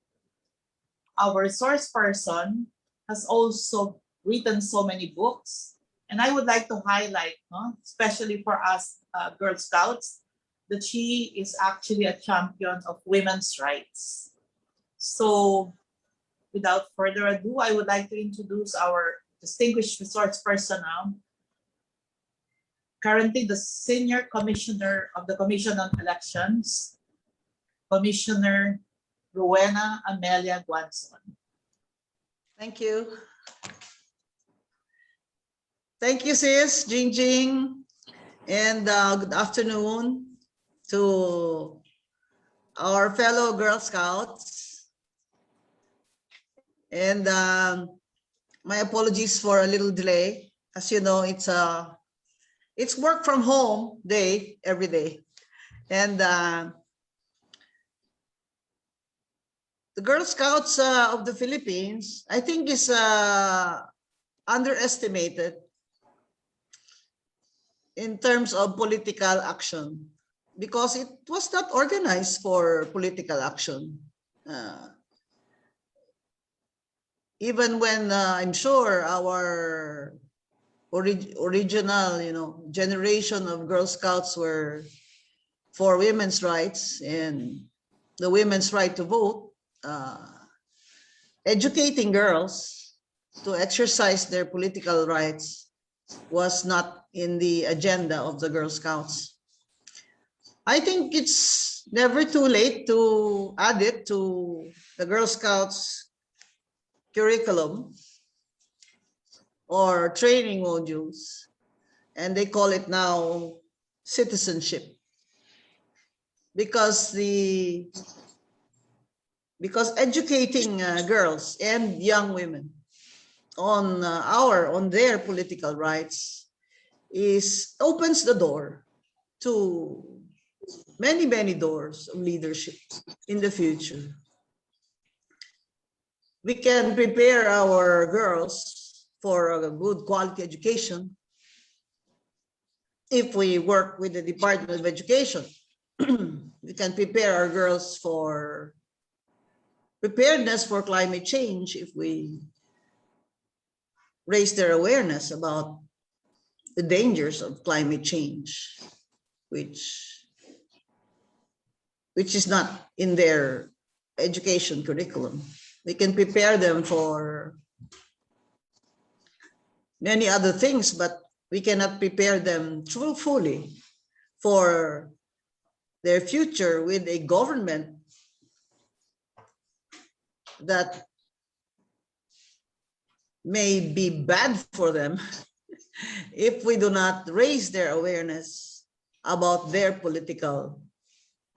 Speaker 9: Our resource person has also written so many books, and I would like to highlight, especially for us Girl Scouts, that she is actually a champion of women's rights. So, without further ado, I would like to introduce our distinguished resource person now, currently the Senior Commissioner of the Commission on Elections, Commissioner Rowena Amelia Guanzon.
Speaker 10: Thank you. Thank you, sis, Jing, and good afternoon to our fellow Girl Scouts. And my apologies for a little delay. As you know, it's work from home day every day, and the Girl Scouts of the Philippines, I think, is underestimated in terms of political action because it was not organized for political action. Even when I'm sure our original, generation of Girl Scouts were for women's rights and the women's right to vote, educating girls to exercise their political rights was not in the agenda of the Girl Scouts. I think it's never too late to add it to the Girl Scouts curriculum or training modules, and they call it now citizenship, because educating girls and young women on their political rights opens the door to many doors of leadership in the future. We can prepare our girls for a good quality education if we work with the Department of Education. We can prepare our girls for preparedness for climate change if we raise their awareness about the dangers of climate change, which is not in their education curriculum. We can prepare them for many other things, but we cannot prepare them fully for their future with a government that may be bad for them if we do not raise their awareness about their political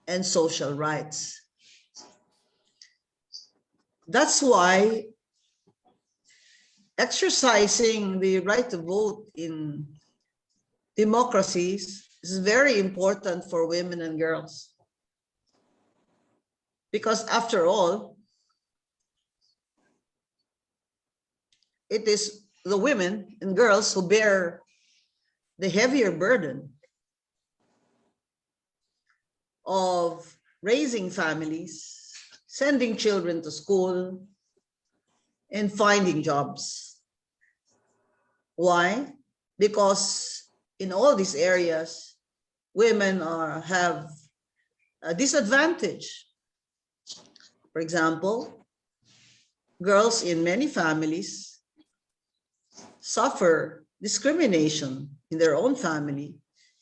Speaker 10: and social rights. That's why exercising the right to vote in democracies is very important for women and girls. Because after all, it is the women and girls who bear the heavier burden of raising families, sending children to school, and finding jobs. Why? Because in all these areas, women have a disadvantage. For example, girls in many families suffer discrimination in their own family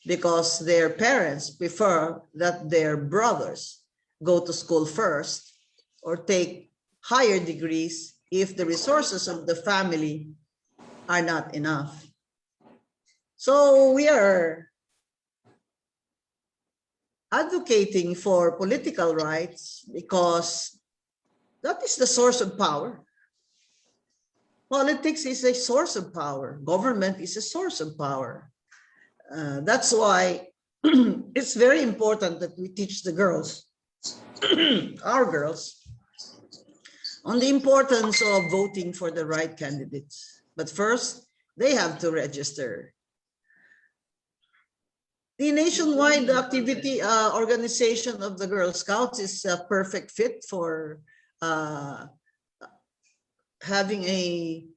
Speaker 10: because their parents prefer that their brothers go to school first or take higher degrees if the resources of the family are not enough. So we are advocating for political rights because that is the source of power. Politics is a source of power. Government is a source of power. That's why it's very important that we teach the girls, our girls, on the importance of voting for the right candidates. But first, they have to register. The nationwide activity organization of the Girl Scouts is a perfect fit for having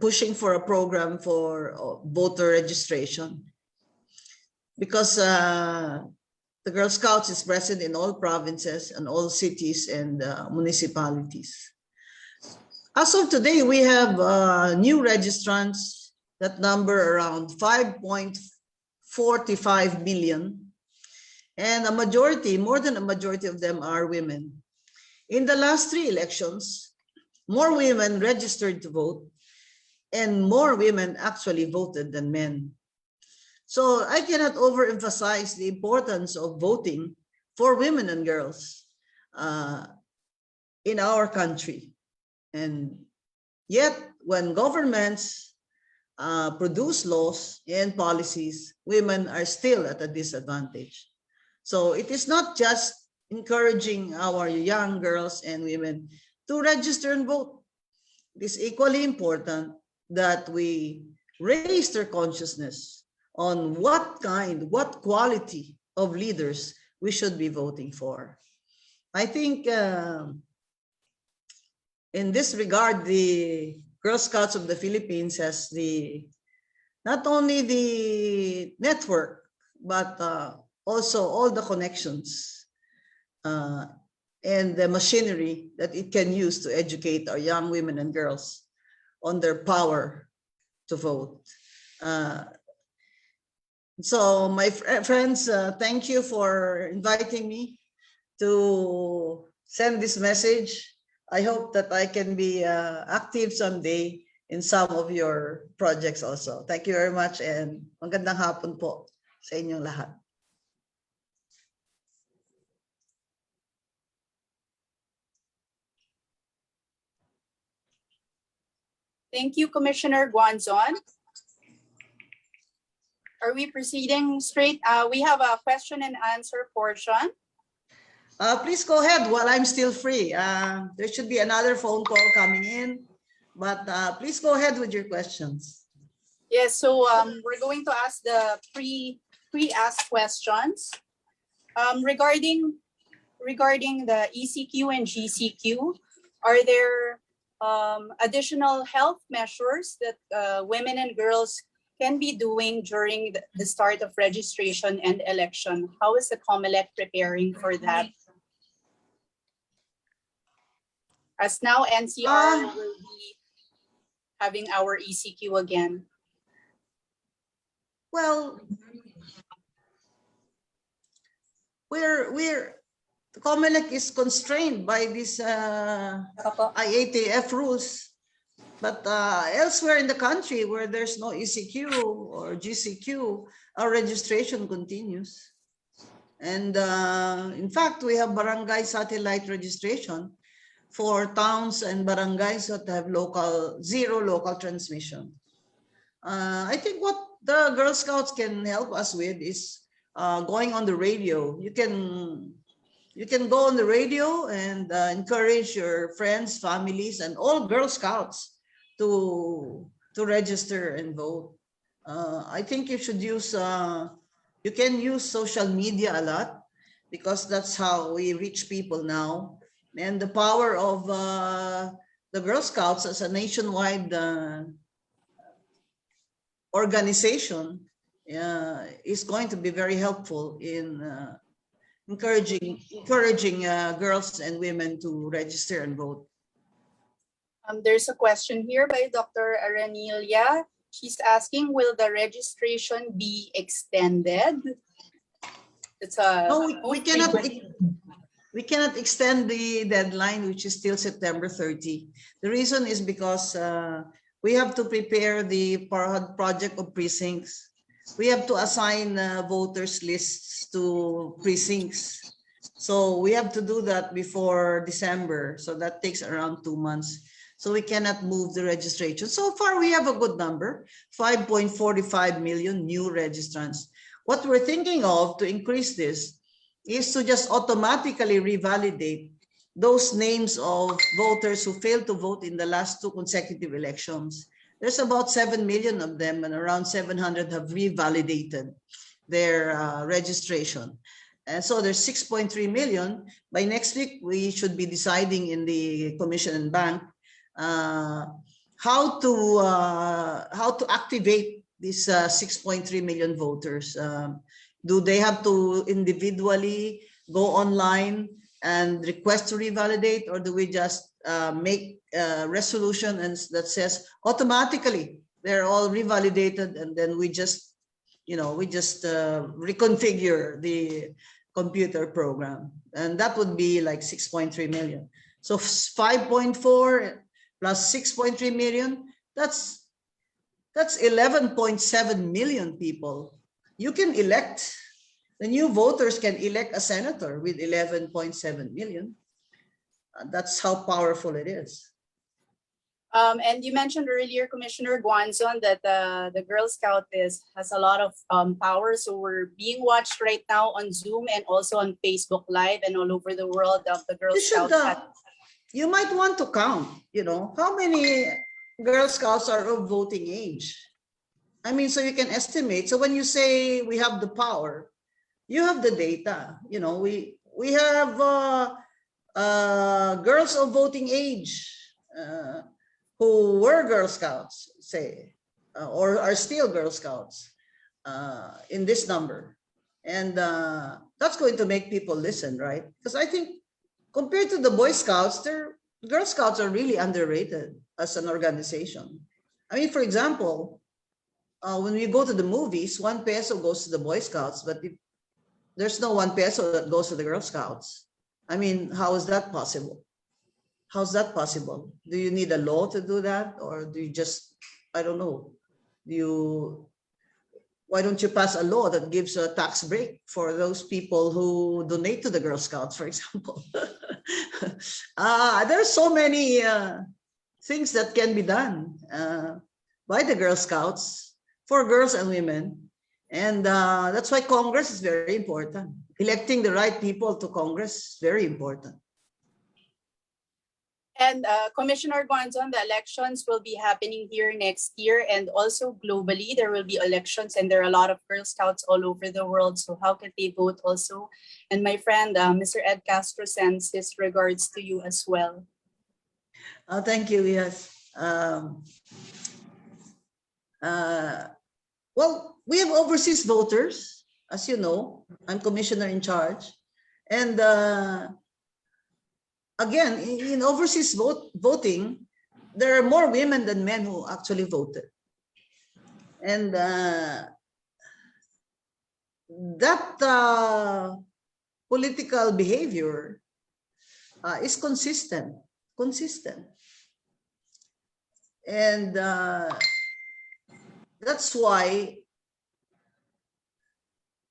Speaker 10: pushing for a program for voter registration, because the Girl Scouts is present in all provinces and all cities and municipalities. As of today, we have new registrants that number around 5.45 million, and a majority, more than a majority of them are women. In the last 3 elections, more women registered to vote and more women actually voted than men. So I cannot overemphasize the importance of voting for women and girls in our country. And yet, when governments produce laws and policies, women are still at a disadvantage. So it is not just encouraging our young girls and women to register and vote. It is equally important that we raise their consciousness on what quality of leaders we should be voting for. I think in this regard, the Girl Scouts of the Philippines has not only the network, but also all the connections and the machinery that it can use to educate our young women and girls on their power to vote. So my friends, thank you for inviting me to send this message. I hope that I can be active someday in some of your projects also. Thank you very much and magandang hapon po sa inyong lahat.
Speaker 7: Thank you, Commissioner Guanzon. Are we proceeding straight? We have a question and answer portion.
Speaker 10: Please go ahead while I'm still free. There should be another phone call coming in, but please go ahead with your questions.
Speaker 7: Yes, so we're going to ask the pre-asked questions. Regarding the ECQ and GCQ, are there additional health measures that women and girls can be doing during the start of registration and election? How is the COMELEC preparing for that? As now NCR will be having our ECQ again.
Speaker 10: Well, the COMELEC is constrained by these IATF rules. But elsewhere in the country where there's no ECQ or GCQ, our registration continues. And in fact, we have barangay satellite registration for towns and barangays that have zero local transmission. I think what the Girl Scouts can help us with is going on the radio. You can go on the radio and encourage your friends, families, and all Girl Scouts to register and vote. I think you should use, you can use social media a lot because that's how we reach people now. And the power of the Girl Scouts as a nationwide organization is going to be very helpful in encouraging girls and women to register and vote.
Speaker 7: There's a question here by Dr. Amelia. She's asking, will the registration be extended? It's a
Speaker 10: no, we cannot extend the deadline, which is still September 30. The reason is because we have to prepare the project of precincts. We have to assign voters lists to precincts. So we have to do that before December. So that takes around 2 months. So we cannot move the registration. So far, we have a good number, 5.45 million new registrants. What we're thinking of to increase this is to just automatically revalidate those names of voters who failed to vote in the last 2 consecutive elections. There's about 7 million of them, and around 700 have revalidated their registration. And so there's 6.3 million. By next week, we should be deciding in the Commission and Bank how to activate these 6.3 million voters. Do they have to individually go online and request to revalidate, or do we just make a resolution and that says automatically they're all revalidated, and then we just reconfigure the computer program, and that would be like 6.3 million. So 5.4 plus 6.3 million, that's 11.7 million people. You can elect, the new voters can elect a senator with 11.7 million. That's how powerful it is.
Speaker 7: And you mentioned earlier, Commissioner Guanzon, that the Girl Scout has a lot of power. So we're being watched right now on Zoom and also on Facebook Live and all over the world of the Girl Scouts.
Speaker 10: You might want to count, how many Girl Scouts are of voting age. I mean, so you can estimate. So when you say we have the power, you have the data. We have girls of voting age who were Girl Scouts, say, or are still Girl Scouts in this number. And that's going to make people listen, right? Because I think compared to the Boy Scouts, Girl Scouts are really underrated as an organization. I mean, for example, when we go to the movies, 1 peso goes to the Boy Scouts, but if there's no 1 peso that goes to the Girl Scouts. I mean, how is that possible? How's that possible? Do you need a law to do that? Or do you just, I don't know, why don't you pass a law that gives a tax break for those people who donate to the Girl Scouts, for example? There are so many things that can be done by the Girl Scouts for girls and women. And that's why Congress is very important. Electing the right people to Congress is very important.
Speaker 7: And Commissioner Guanzon, the elections will be happening here next year, and also globally there will be elections, and there are a lot of Girl Scouts all over the world. So how can they vote also? And my friend, Mr. Ed Castro, sends his regards to you as well.
Speaker 10: Thank you. Yes. Well, we have overseas voters, as you know. I'm commissioner in charge, and again, in overseas voting, there are more women than men who actually voted. And that political behavior is consistent. And that's why,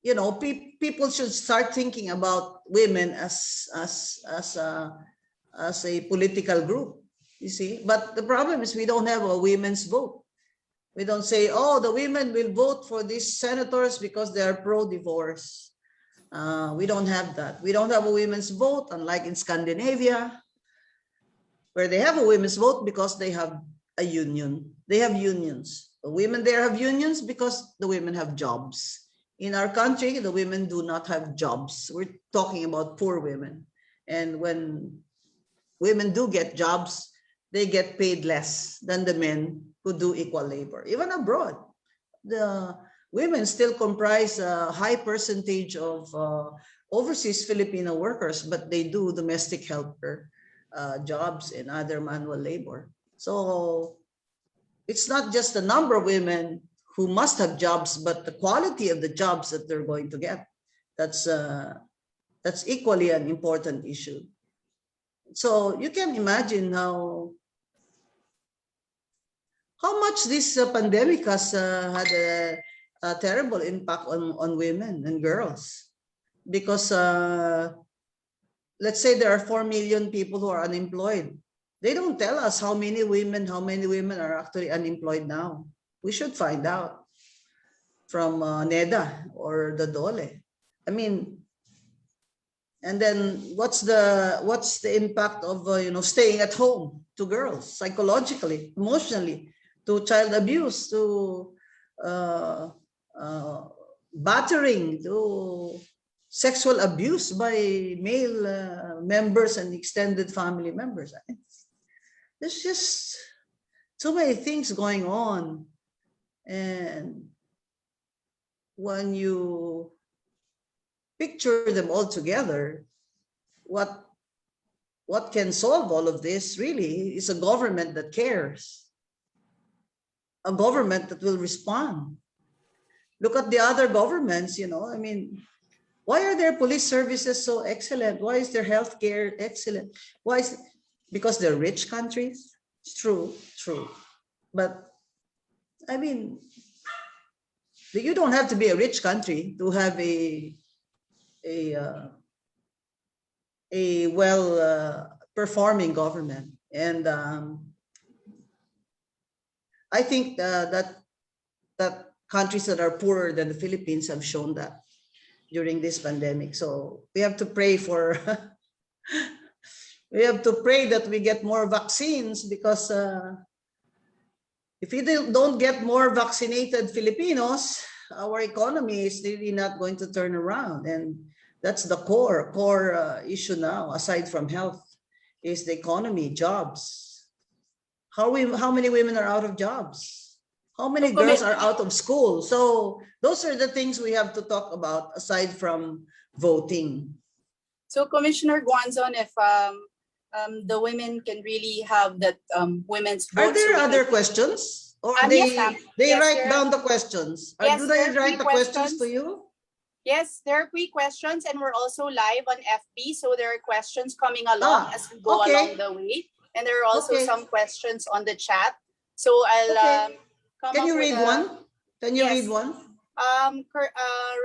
Speaker 10: you know, people should start thinking about women as a political group, you see. But the problem is we don't have a women's vote. We don't say, oh, the women will vote for these senators because they are pro-divorce. We don't have that. We don't have a women's vote, unlike in Scandinavia, where they have a women's vote because they have a union. They have unions. The women there have unions because the women have jobs. In our country, the women do not have jobs. We're talking about poor women. And when women do get jobs, they get paid less than the men who do equal labor. Even abroad, the women still comprise a high percentage of overseas Filipino workers, but they do domestic helper jobs and other manual labor. So it's not just the number of women who must have jobs, but the quality of the jobs that they're going to get. That's equally an important issue. So you can imagine how much this pandemic has had a terrible impact on women and girls. Because let's say there are 4 million people who are unemployed. They don't tell us how many women are actually unemployed now. We should find out from NEDA or the DOLE. I mean, and then what's the impact of staying at home to girls psychologically, emotionally, to child abuse, to battering, to sexual abuse by male members and extended family members. There's just so many things going on. And when you picture them all together, what can solve all of this really is a government that cares, a government that will respond. Look at the other governments, I mean, why are their police services so excellent? Why is their healthcare excellent? Because they're rich countries? It's true. But I mean, you don't have to be a rich country to have a well performing government. And I think that countries that are poorer than the Philippines have shown that during this pandemic. So we have to pray for we have to pray that we get more vaccines, because if we don't get more vaccinated Filipinos, our economy is really not going to turn around. And that's the core issue now, aside from health, is the economy, jobs. How many women are out of jobs? How many girls are out of school? So those are the things we have to talk about aside from voting.
Speaker 7: So Commissioner Guanzon, if the women can really have that women's vote.
Speaker 10: Are there
Speaker 7: so we
Speaker 10: other
Speaker 7: can-
Speaker 10: questions? Or
Speaker 7: Yes, ma'am.
Speaker 10: they
Speaker 7: Yes,
Speaker 10: write
Speaker 7: there-
Speaker 10: down the questions? Or
Speaker 7: Yes,
Speaker 10: do
Speaker 7: there
Speaker 10: they
Speaker 7: are
Speaker 10: write the questions
Speaker 7: questions.
Speaker 10: to you?
Speaker 7: Yes, there are questions, and we're also live on FB, so there are questions coming along as we go
Speaker 10: okay.
Speaker 7: along the way. And there are also
Speaker 10: Okay.
Speaker 7: some questions on the chat. So I'll
Speaker 10: Okay.
Speaker 7: come
Speaker 10: Can
Speaker 7: up
Speaker 10: you
Speaker 7: with
Speaker 10: read
Speaker 7: a-
Speaker 10: one? Can you
Speaker 7: Yes.
Speaker 10: read one?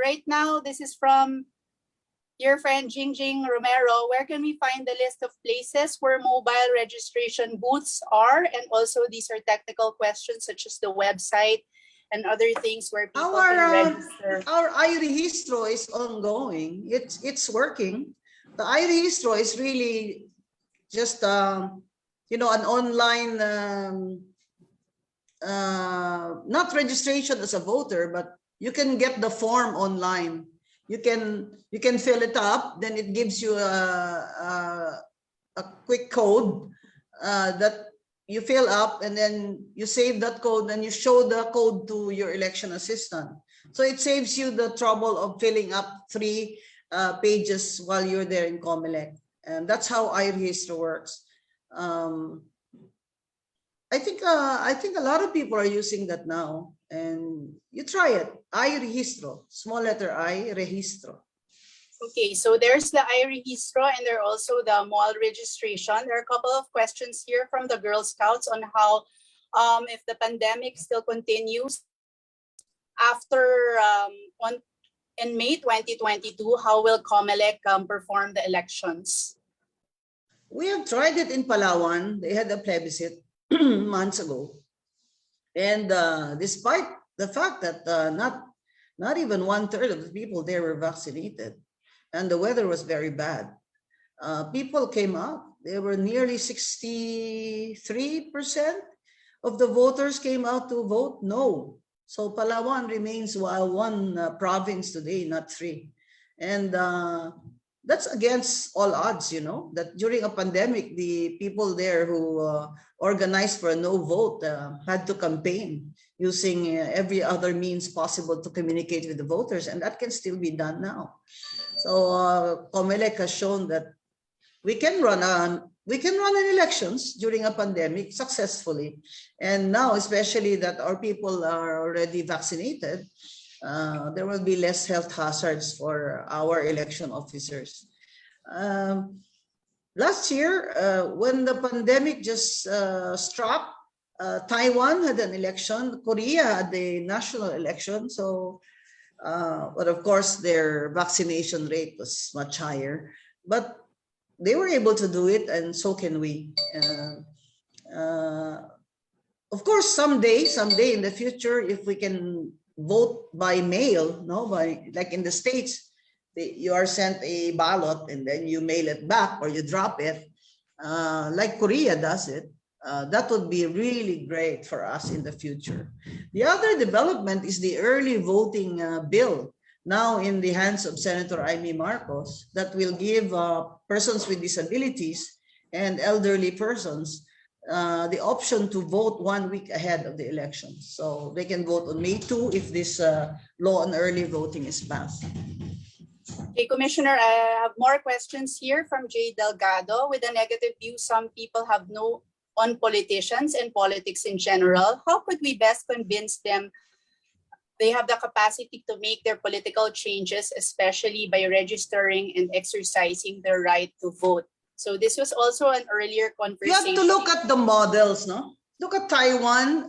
Speaker 7: Right now, this is from your friend Jingjing Romero. Where can we find the list of places where mobile registration booths are? And also, these are technical questions such as the website and other things where people can register.
Speaker 10: Our iRegistro is ongoing. It's working. The iRegistro is really just you know, an online not registration as a voter, but you can get the form online. You can fill it up, then it gives you a quick code that you fill up, and then you save that code and you show the code to your election assistant. So it saves you the trouble of filling up 3 pages while you're there in COMELEC. And that's how iRegistro works. I think a lot of people are using that now, and you try it. iRegistro, small letter I, registro.
Speaker 7: Okay, so there's the iRegistro and there are also the mall registration. There are a couple of questions here from the Girl Scouts on how, if the pandemic still continues after in May 2022, how will COMELEC perform the elections?
Speaker 10: We have tried it in Palawan. They had a plebiscite months ago. And despite the fact that not even 1/3 of the people there were vaccinated, and the weather was very bad, people came out. There were nearly 63% of the voters came out to vote no. So Palawan remains one province today, not 3. And that's against all odds, you know, that during a pandemic, the people there who organized for a no vote had to campaign using every other means possible to communicate with the voters, and that can still be done now. So COMELEC has shown that we can run an elections during a pandemic successfully, and now especially that our people are already vaccinated, there will be less health hazards for our election officers. Last year, when the pandemic just struck, Taiwan had an election, Korea had a national election, so but of course their vaccination rate was much higher, but they were able to do it, and so can we. Of course, someday in the future, if we can vote by mail, like in the States, you are sent a ballot and then you mail it back or you drop it, like Korea does it. That would be really great for us in the future. The other development is the early voting bill, now in the hands of Senator Amy Marcos, that will give persons with disabilities and elderly persons the option to vote 1 week ahead of the elections. So they can vote on May 2 if this law on early voting is passed.
Speaker 7: Okay, Commissioner, I have more questions here from Jay Delgado. With a negative view some people have on politicians and politics in general, how could we best convince them they have the capacity to make their political changes, especially by registering and exercising their right to vote? So this was also an earlier
Speaker 10: You
Speaker 7: conversation.
Speaker 10: have to look at the models, no? Look at Taiwan.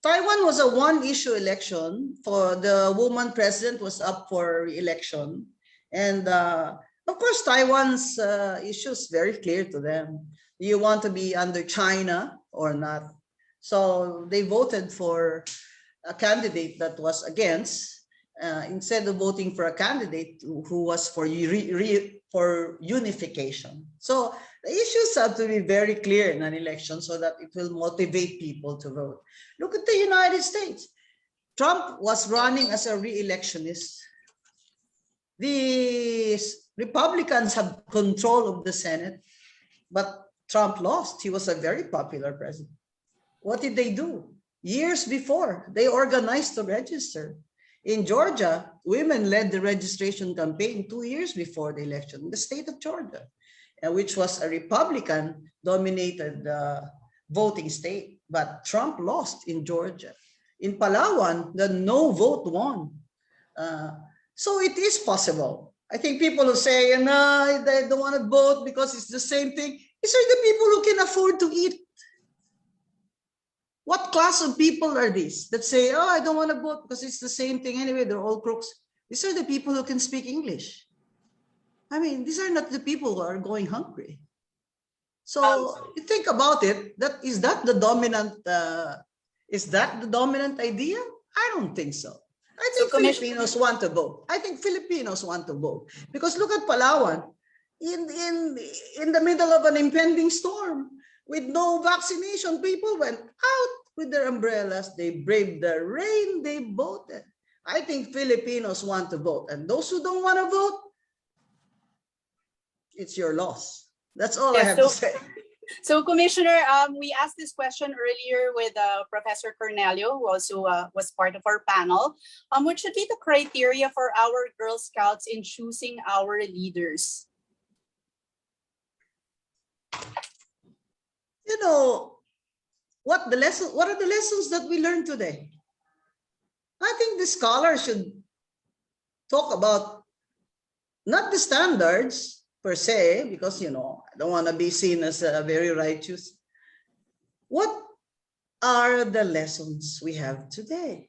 Speaker 10: Taiwan was a one-issue election. For the woman president was up for re-election, and of course Taiwan's issue is very clear to them. Do you want to be under China or not? So they voted for a candidate that was against, instead of voting for a candidate who was for unification. So the issues have to be very clear in an election so that it will motivate people to vote. Look at the United States. Trump was running as a re-electionist. The Republicans have control of the Senate, but Trump lost. He was a very popular president. What did they do? Years before, they organized to register. In Georgia, women led the registration campaign 2 years before the election in the state of Georgia, which was a Republican-dominated voting state. But Trump lost in Georgia. In Palawan, the no vote won. So it is possible. I think people who say, no, they don't want to vote because it's the same thing. These are the people who can afford to eat. What class of people are these that say, oh, I don't want to vote because it's the same thing anyway, they're all crooks? These are the people who can speak English. I mean, these are not the people who are going hungry. So you think about it, is that the dominant idea? I don't think so. I think Filipinos want to vote. I think Filipinos want to vote. Because look at Palawan, in the middle of an impending storm, with no vaccination, people went out with their umbrellas. They braved the rain. They voted. I think Filipinos want to vote. And those who don't want to vote, it's your loss. That's all I have to say.
Speaker 7: So, Commissioner, we asked this question earlier with Professor Cornelio, who also was part of our panel. What should be the criteria for our Girl Scouts in choosing our leaders?
Speaker 10: You know, what are the lessons that we learned today? I think the scholars should talk about not the standards per se, because, you know, I don't want to be seen as very righteous. What are the lessons we have today?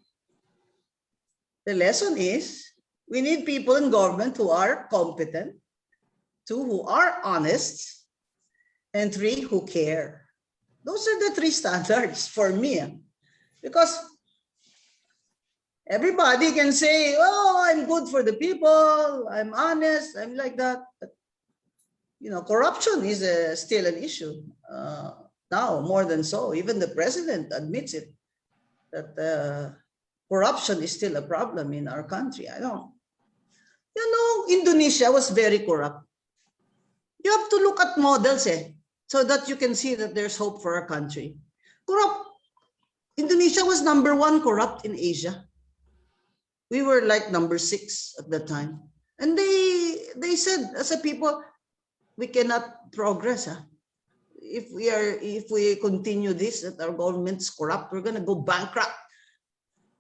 Speaker 10: The lesson is we need people in government who are competent, 2, who are honest, and 3, who care. Those are the 3 standards for me. Because everybody can say, oh, I'm good for the people, I'm honest, I'm like that. But, you know, corruption is still an issue now, more than so. Even the president admits it, that corruption is still a problem in our country. You know, Indonesia was very corrupt. You have to look at models, so that you can see that there's hope for our country. Indonesia was #1 corrupt in Asia. We were like number 6 at the time. And they said, as a people, we cannot progress. If we continue this, that our government's corrupt, we're going to go bankrupt.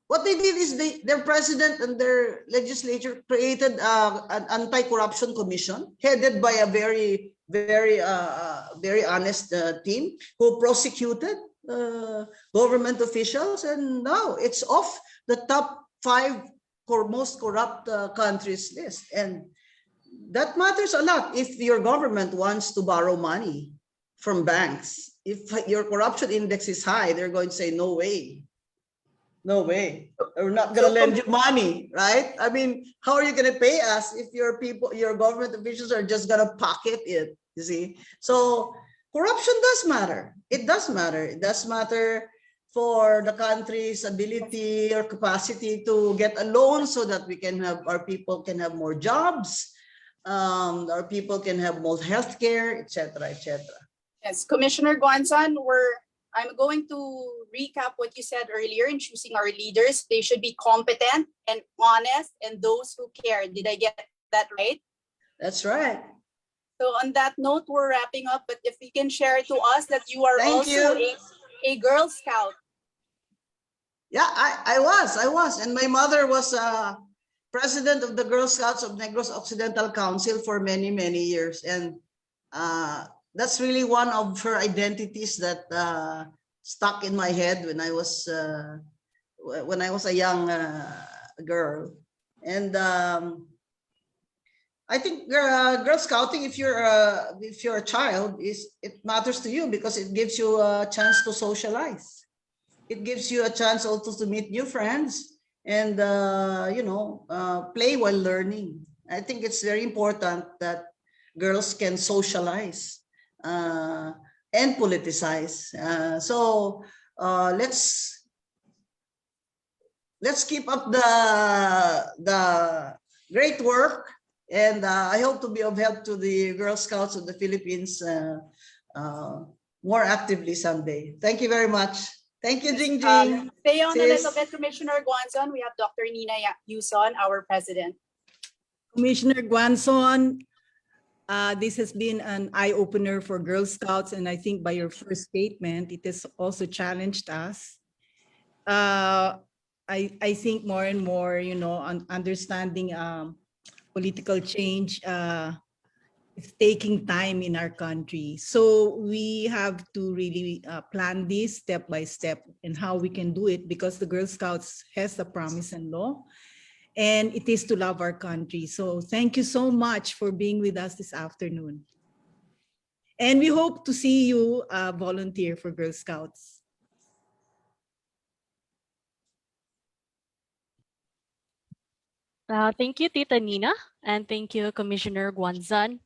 Speaker 10: What they did is their president and their legislature created an anti-corruption commission headed by a very honest team who prosecuted government officials, and now it's off the top 5 most corrupt countries list. And that matters a lot if your government wants to borrow money from banks. If your corruption index is high, they're going to say, no way. No way. We're not going to lend you money, right? I mean, how are you going to pay us if your government officials are just going to pocket it, you see? So corruption does matter. It does matter. It does matter for the country's ability or capacity to get a loan so that our people can have more jobs, our people can have more healthcare, etc., etc.
Speaker 7: Yes, Commissioner Guanzon, I'm going to recap what you said earlier in choosing our leaders. They should be competent and honest and those who care. Did I get that right?
Speaker 10: That's right.
Speaker 7: So on that note, we're wrapping up, but if you can share to us that you are a Girl Scout.
Speaker 10: Yeah, I was. And my mother was president of the Girl Scouts of Negros Occidental Council for many, many years. And that's really one of her identities that stuck in my head when I was a young girl. And I think Girl Scouting, if you're a child, it matters to you because it gives you a chance to socialize. It gives you a chance also to meet new friends and play while learning. I think it's very important that girls can socialize and politicize. So let's keep up the great work, and I hope to be of help to the Girl Scouts of the Philippines more actively someday. Thank you very much. Thank you, Jing Jing.
Speaker 7: Stay on a little
Speaker 10: Sis.
Speaker 7: bit, Commissioner Guanzon. We have Dr. Nina Yuson, our president.
Speaker 4: Commissioner Guanzon, this has been an eye-opener for Girl Scouts, and I think by your first statement, it has also challenged us. I think more and more, understanding political change is taking time in our country. So we have to really plan this step by step and how we can do it, because the Girl Scouts has the promise and law, and it is to love our country. So thank you so much for being with us this afternoon. And we hope to see you volunteer for Girl Scouts.
Speaker 2: Thank you, Tita Nina, and thank you, Commissioner Guanzon.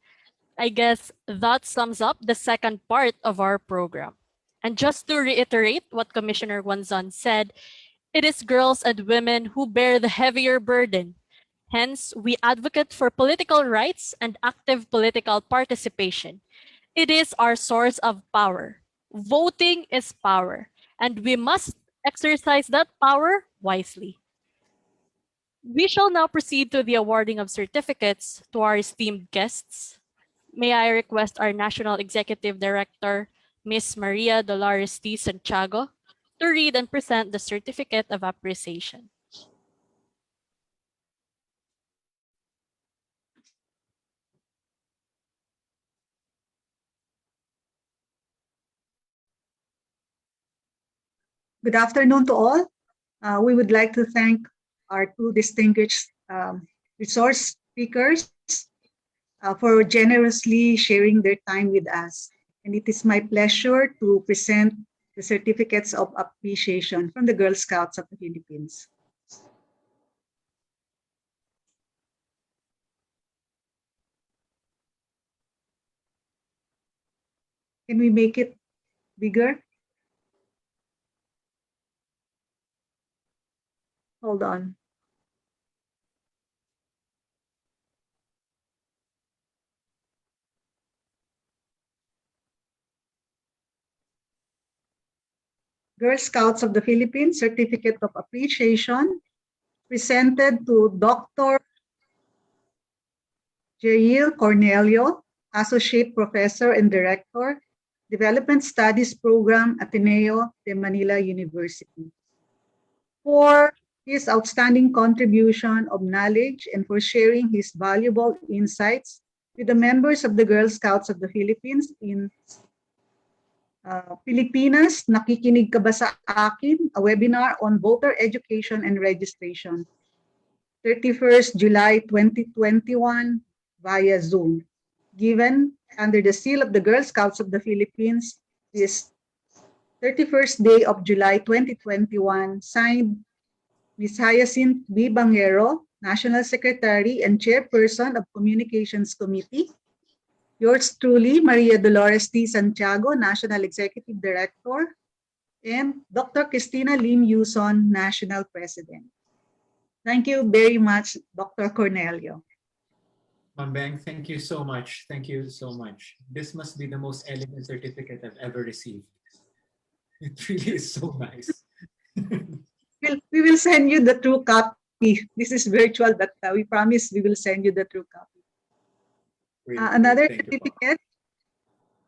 Speaker 2: I guess that sums up the second part of our program. And just to reiterate what Commissioner Guanzon said, it is girls and women who bear the heavier burden. Hence, we advocate for political rights and active political participation. It is our source of power. Voting is power, and we must exercise that power wisely. We shall now proceed to the awarding of certificates to our esteemed guests. May I request our National Executive Director, Ms. Maria Dolores T. Santiago, to read and present the Certificate of Appreciation.
Speaker 11: Good afternoon to all. We would like to thank our two distinguished resource speakers for generously sharing their time with us. And it is my pleasure to present the certificates of appreciation from the Girl Scouts of the Philippines. Can we make it bigger? Hold on. Girl Scouts of the Philippines Certificate of Appreciation presented to Dr. Jayeel Cornelio, Associate Professor and Director, Development Studies Program, Ateneo de Manila University, for his outstanding contribution of knowledge and for sharing his valuable insights with the members of the Girl Scouts of the Philippines in Pilipinas, Nakikinig Ka Ba Sa Akin? A webinar on voter education and registration, 31st July 2021 via Zoom, given under the seal of the Girl Scouts of the Philippines this 31st day of July 2021, signed Ms. Hyacinth B. Bangero, National Secretary and Chairperson of Communications Committee. Yours truly, Maria Dolores T. Santiago, National Executive Director, and Dr. Cristina Lim Yuson, National President. Thank you very much, Dr. Cornelio.
Speaker 8: Ma'am Beng, thank you so much. Thank you so much. This must be the most elegant certificate I've ever received. It really is so nice.
Speaker 11: We will send you the true copy. This is virtual, but we promise we will send you the true copy. Another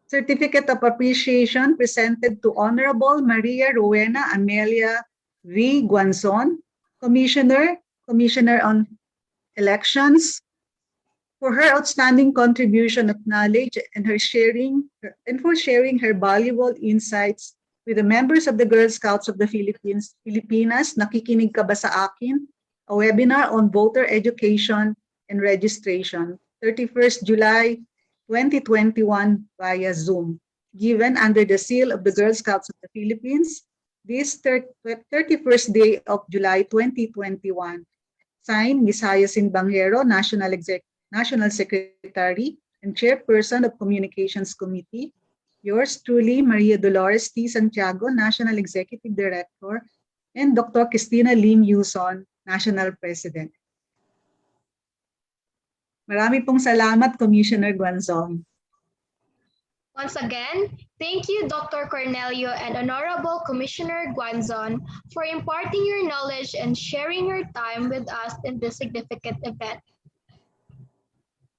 Speaker 11: certificate of appreciation presented to Honorable Maria Rowena Amelia V. Guanzon, Commissioner on Elections, for her outstanding contribution of knowledge and for sharing her valuable insights with the members of the Girl Scouts of the Philippines, Filipinas, Nakikinig Ka Ba Sa Akin? A webinar on voter education and registration, 31st July 2021 via Zoom, given under the seal of the Girl Scouts of the Philippines this 31st day of July 2021. Signed, Ms. Hyacinth Bangero, National Secretary and Chairperson of Communications Committee. Yours truly, Maria Dolores T. Santiago, National Executive Director, and Dr. Cristina Lim Yuson, National President. Marami pong salamat, Commissioner Guanzon.
Speaker 1: Once again, thank you, Dr. Cornelio and Honorable Commissioner Guanzon, for imparting your knowledge and sharing your time with us in this significant event.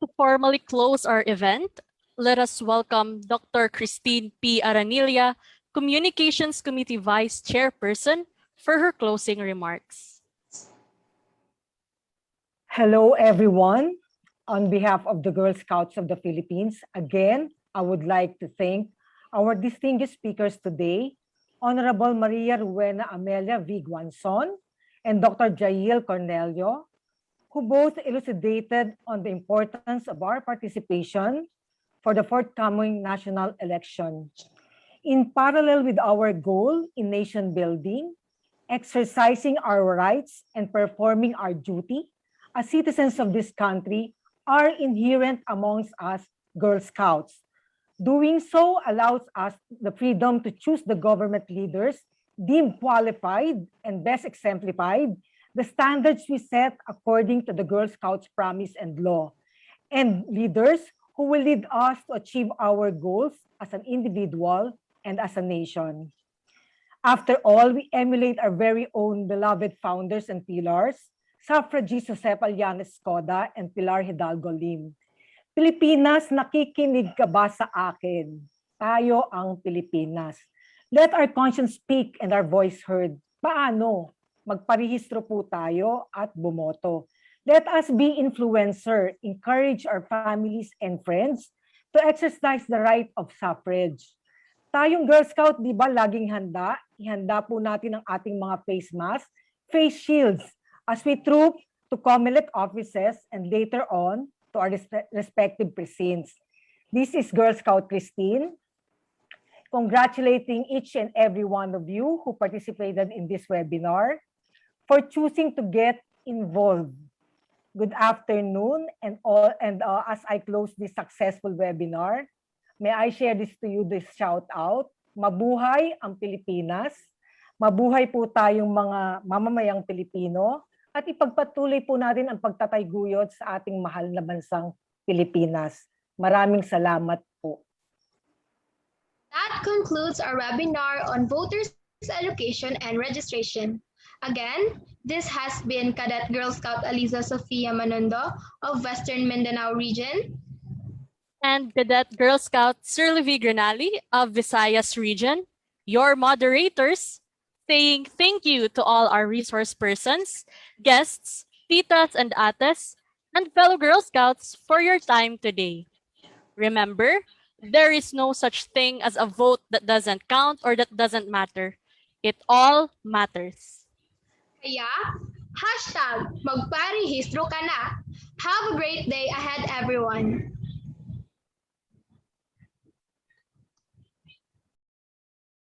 Speaker 2: To formally close our event, let us welcome Dr. Christine P. Aranilla, Communications Committee Vice Chairperson, for her closing remarks.
Speaker 12: Hello, everyone. On behalf of the Girl Scouts of the Philippines, again, I would like to thank our distinguished speakers today, Honorable Maria Rowena Amelia V. Guanzon and Dr. Jayeel Cornelio, who both elucidated on the importance of our participation for the forthcoming national election. In parallel with our goal in nation building, exercising our rights and performing our duty as citizens of this country are inherent amongst us Girl Scouts. Doing so allows us the freedom to choose the government leaders deemed qualified and best exemplified the standards we set according to the Girl Scouts promise and law, and leaders who will lead us to achieve our goals as an individual and as a nation. After all, we emulate our very own beloved founders and pillars, suffragists Josep Alianes Escoda and Pilar Hidalgo Lim. Pilipinas, nakikinig ka ba sa akin? Tayo ang Pilipinas. Let our conscience speak and our voice heard. Paano? Magparehistro po tayo at bumoto. Let us be influencer, encourage our families and friends to exercise the right of suffrage. Tayong Girl Scout, di ba, laging handa? Ihanda po natin ang ating mga face mask, face shields, as we troop to COMELEC offices and later on to our respective precincts. This is Girl Scout Christine, congratulating each and every one of you who participated in this webinar for choosing to get involved. Good afternoon, and as I close this successful webinar, may I share this to you, this shout out. Mabuhay ang Pilipinas. Mabuhay po tayong mga mamamayang Pilipino at ipagpatuloy po natin ang pagtataguyod sa ating mahal na bansang Pilipinas. Maraming salamat po.
Speaker 1: That concludes our webinar on voters' education and registration. Again, this has been Cadet Girl Scout Aliza Sofia Manondo of Western Mindanao Region.
Speaker 2: And Cadet Girl Scout Sirlevi Granali of Visayas Region, your moderators, saying thank you to all our resource persons, guests, titas and ates, and fellow Girl Scouts for your time today. Remember, there is no such thing as a vote that doesn't count or that doesn't matter. It all matters.
Speaker 1: Kaya, hashtag magparehistro ka na. Have a great day ahead, everyone.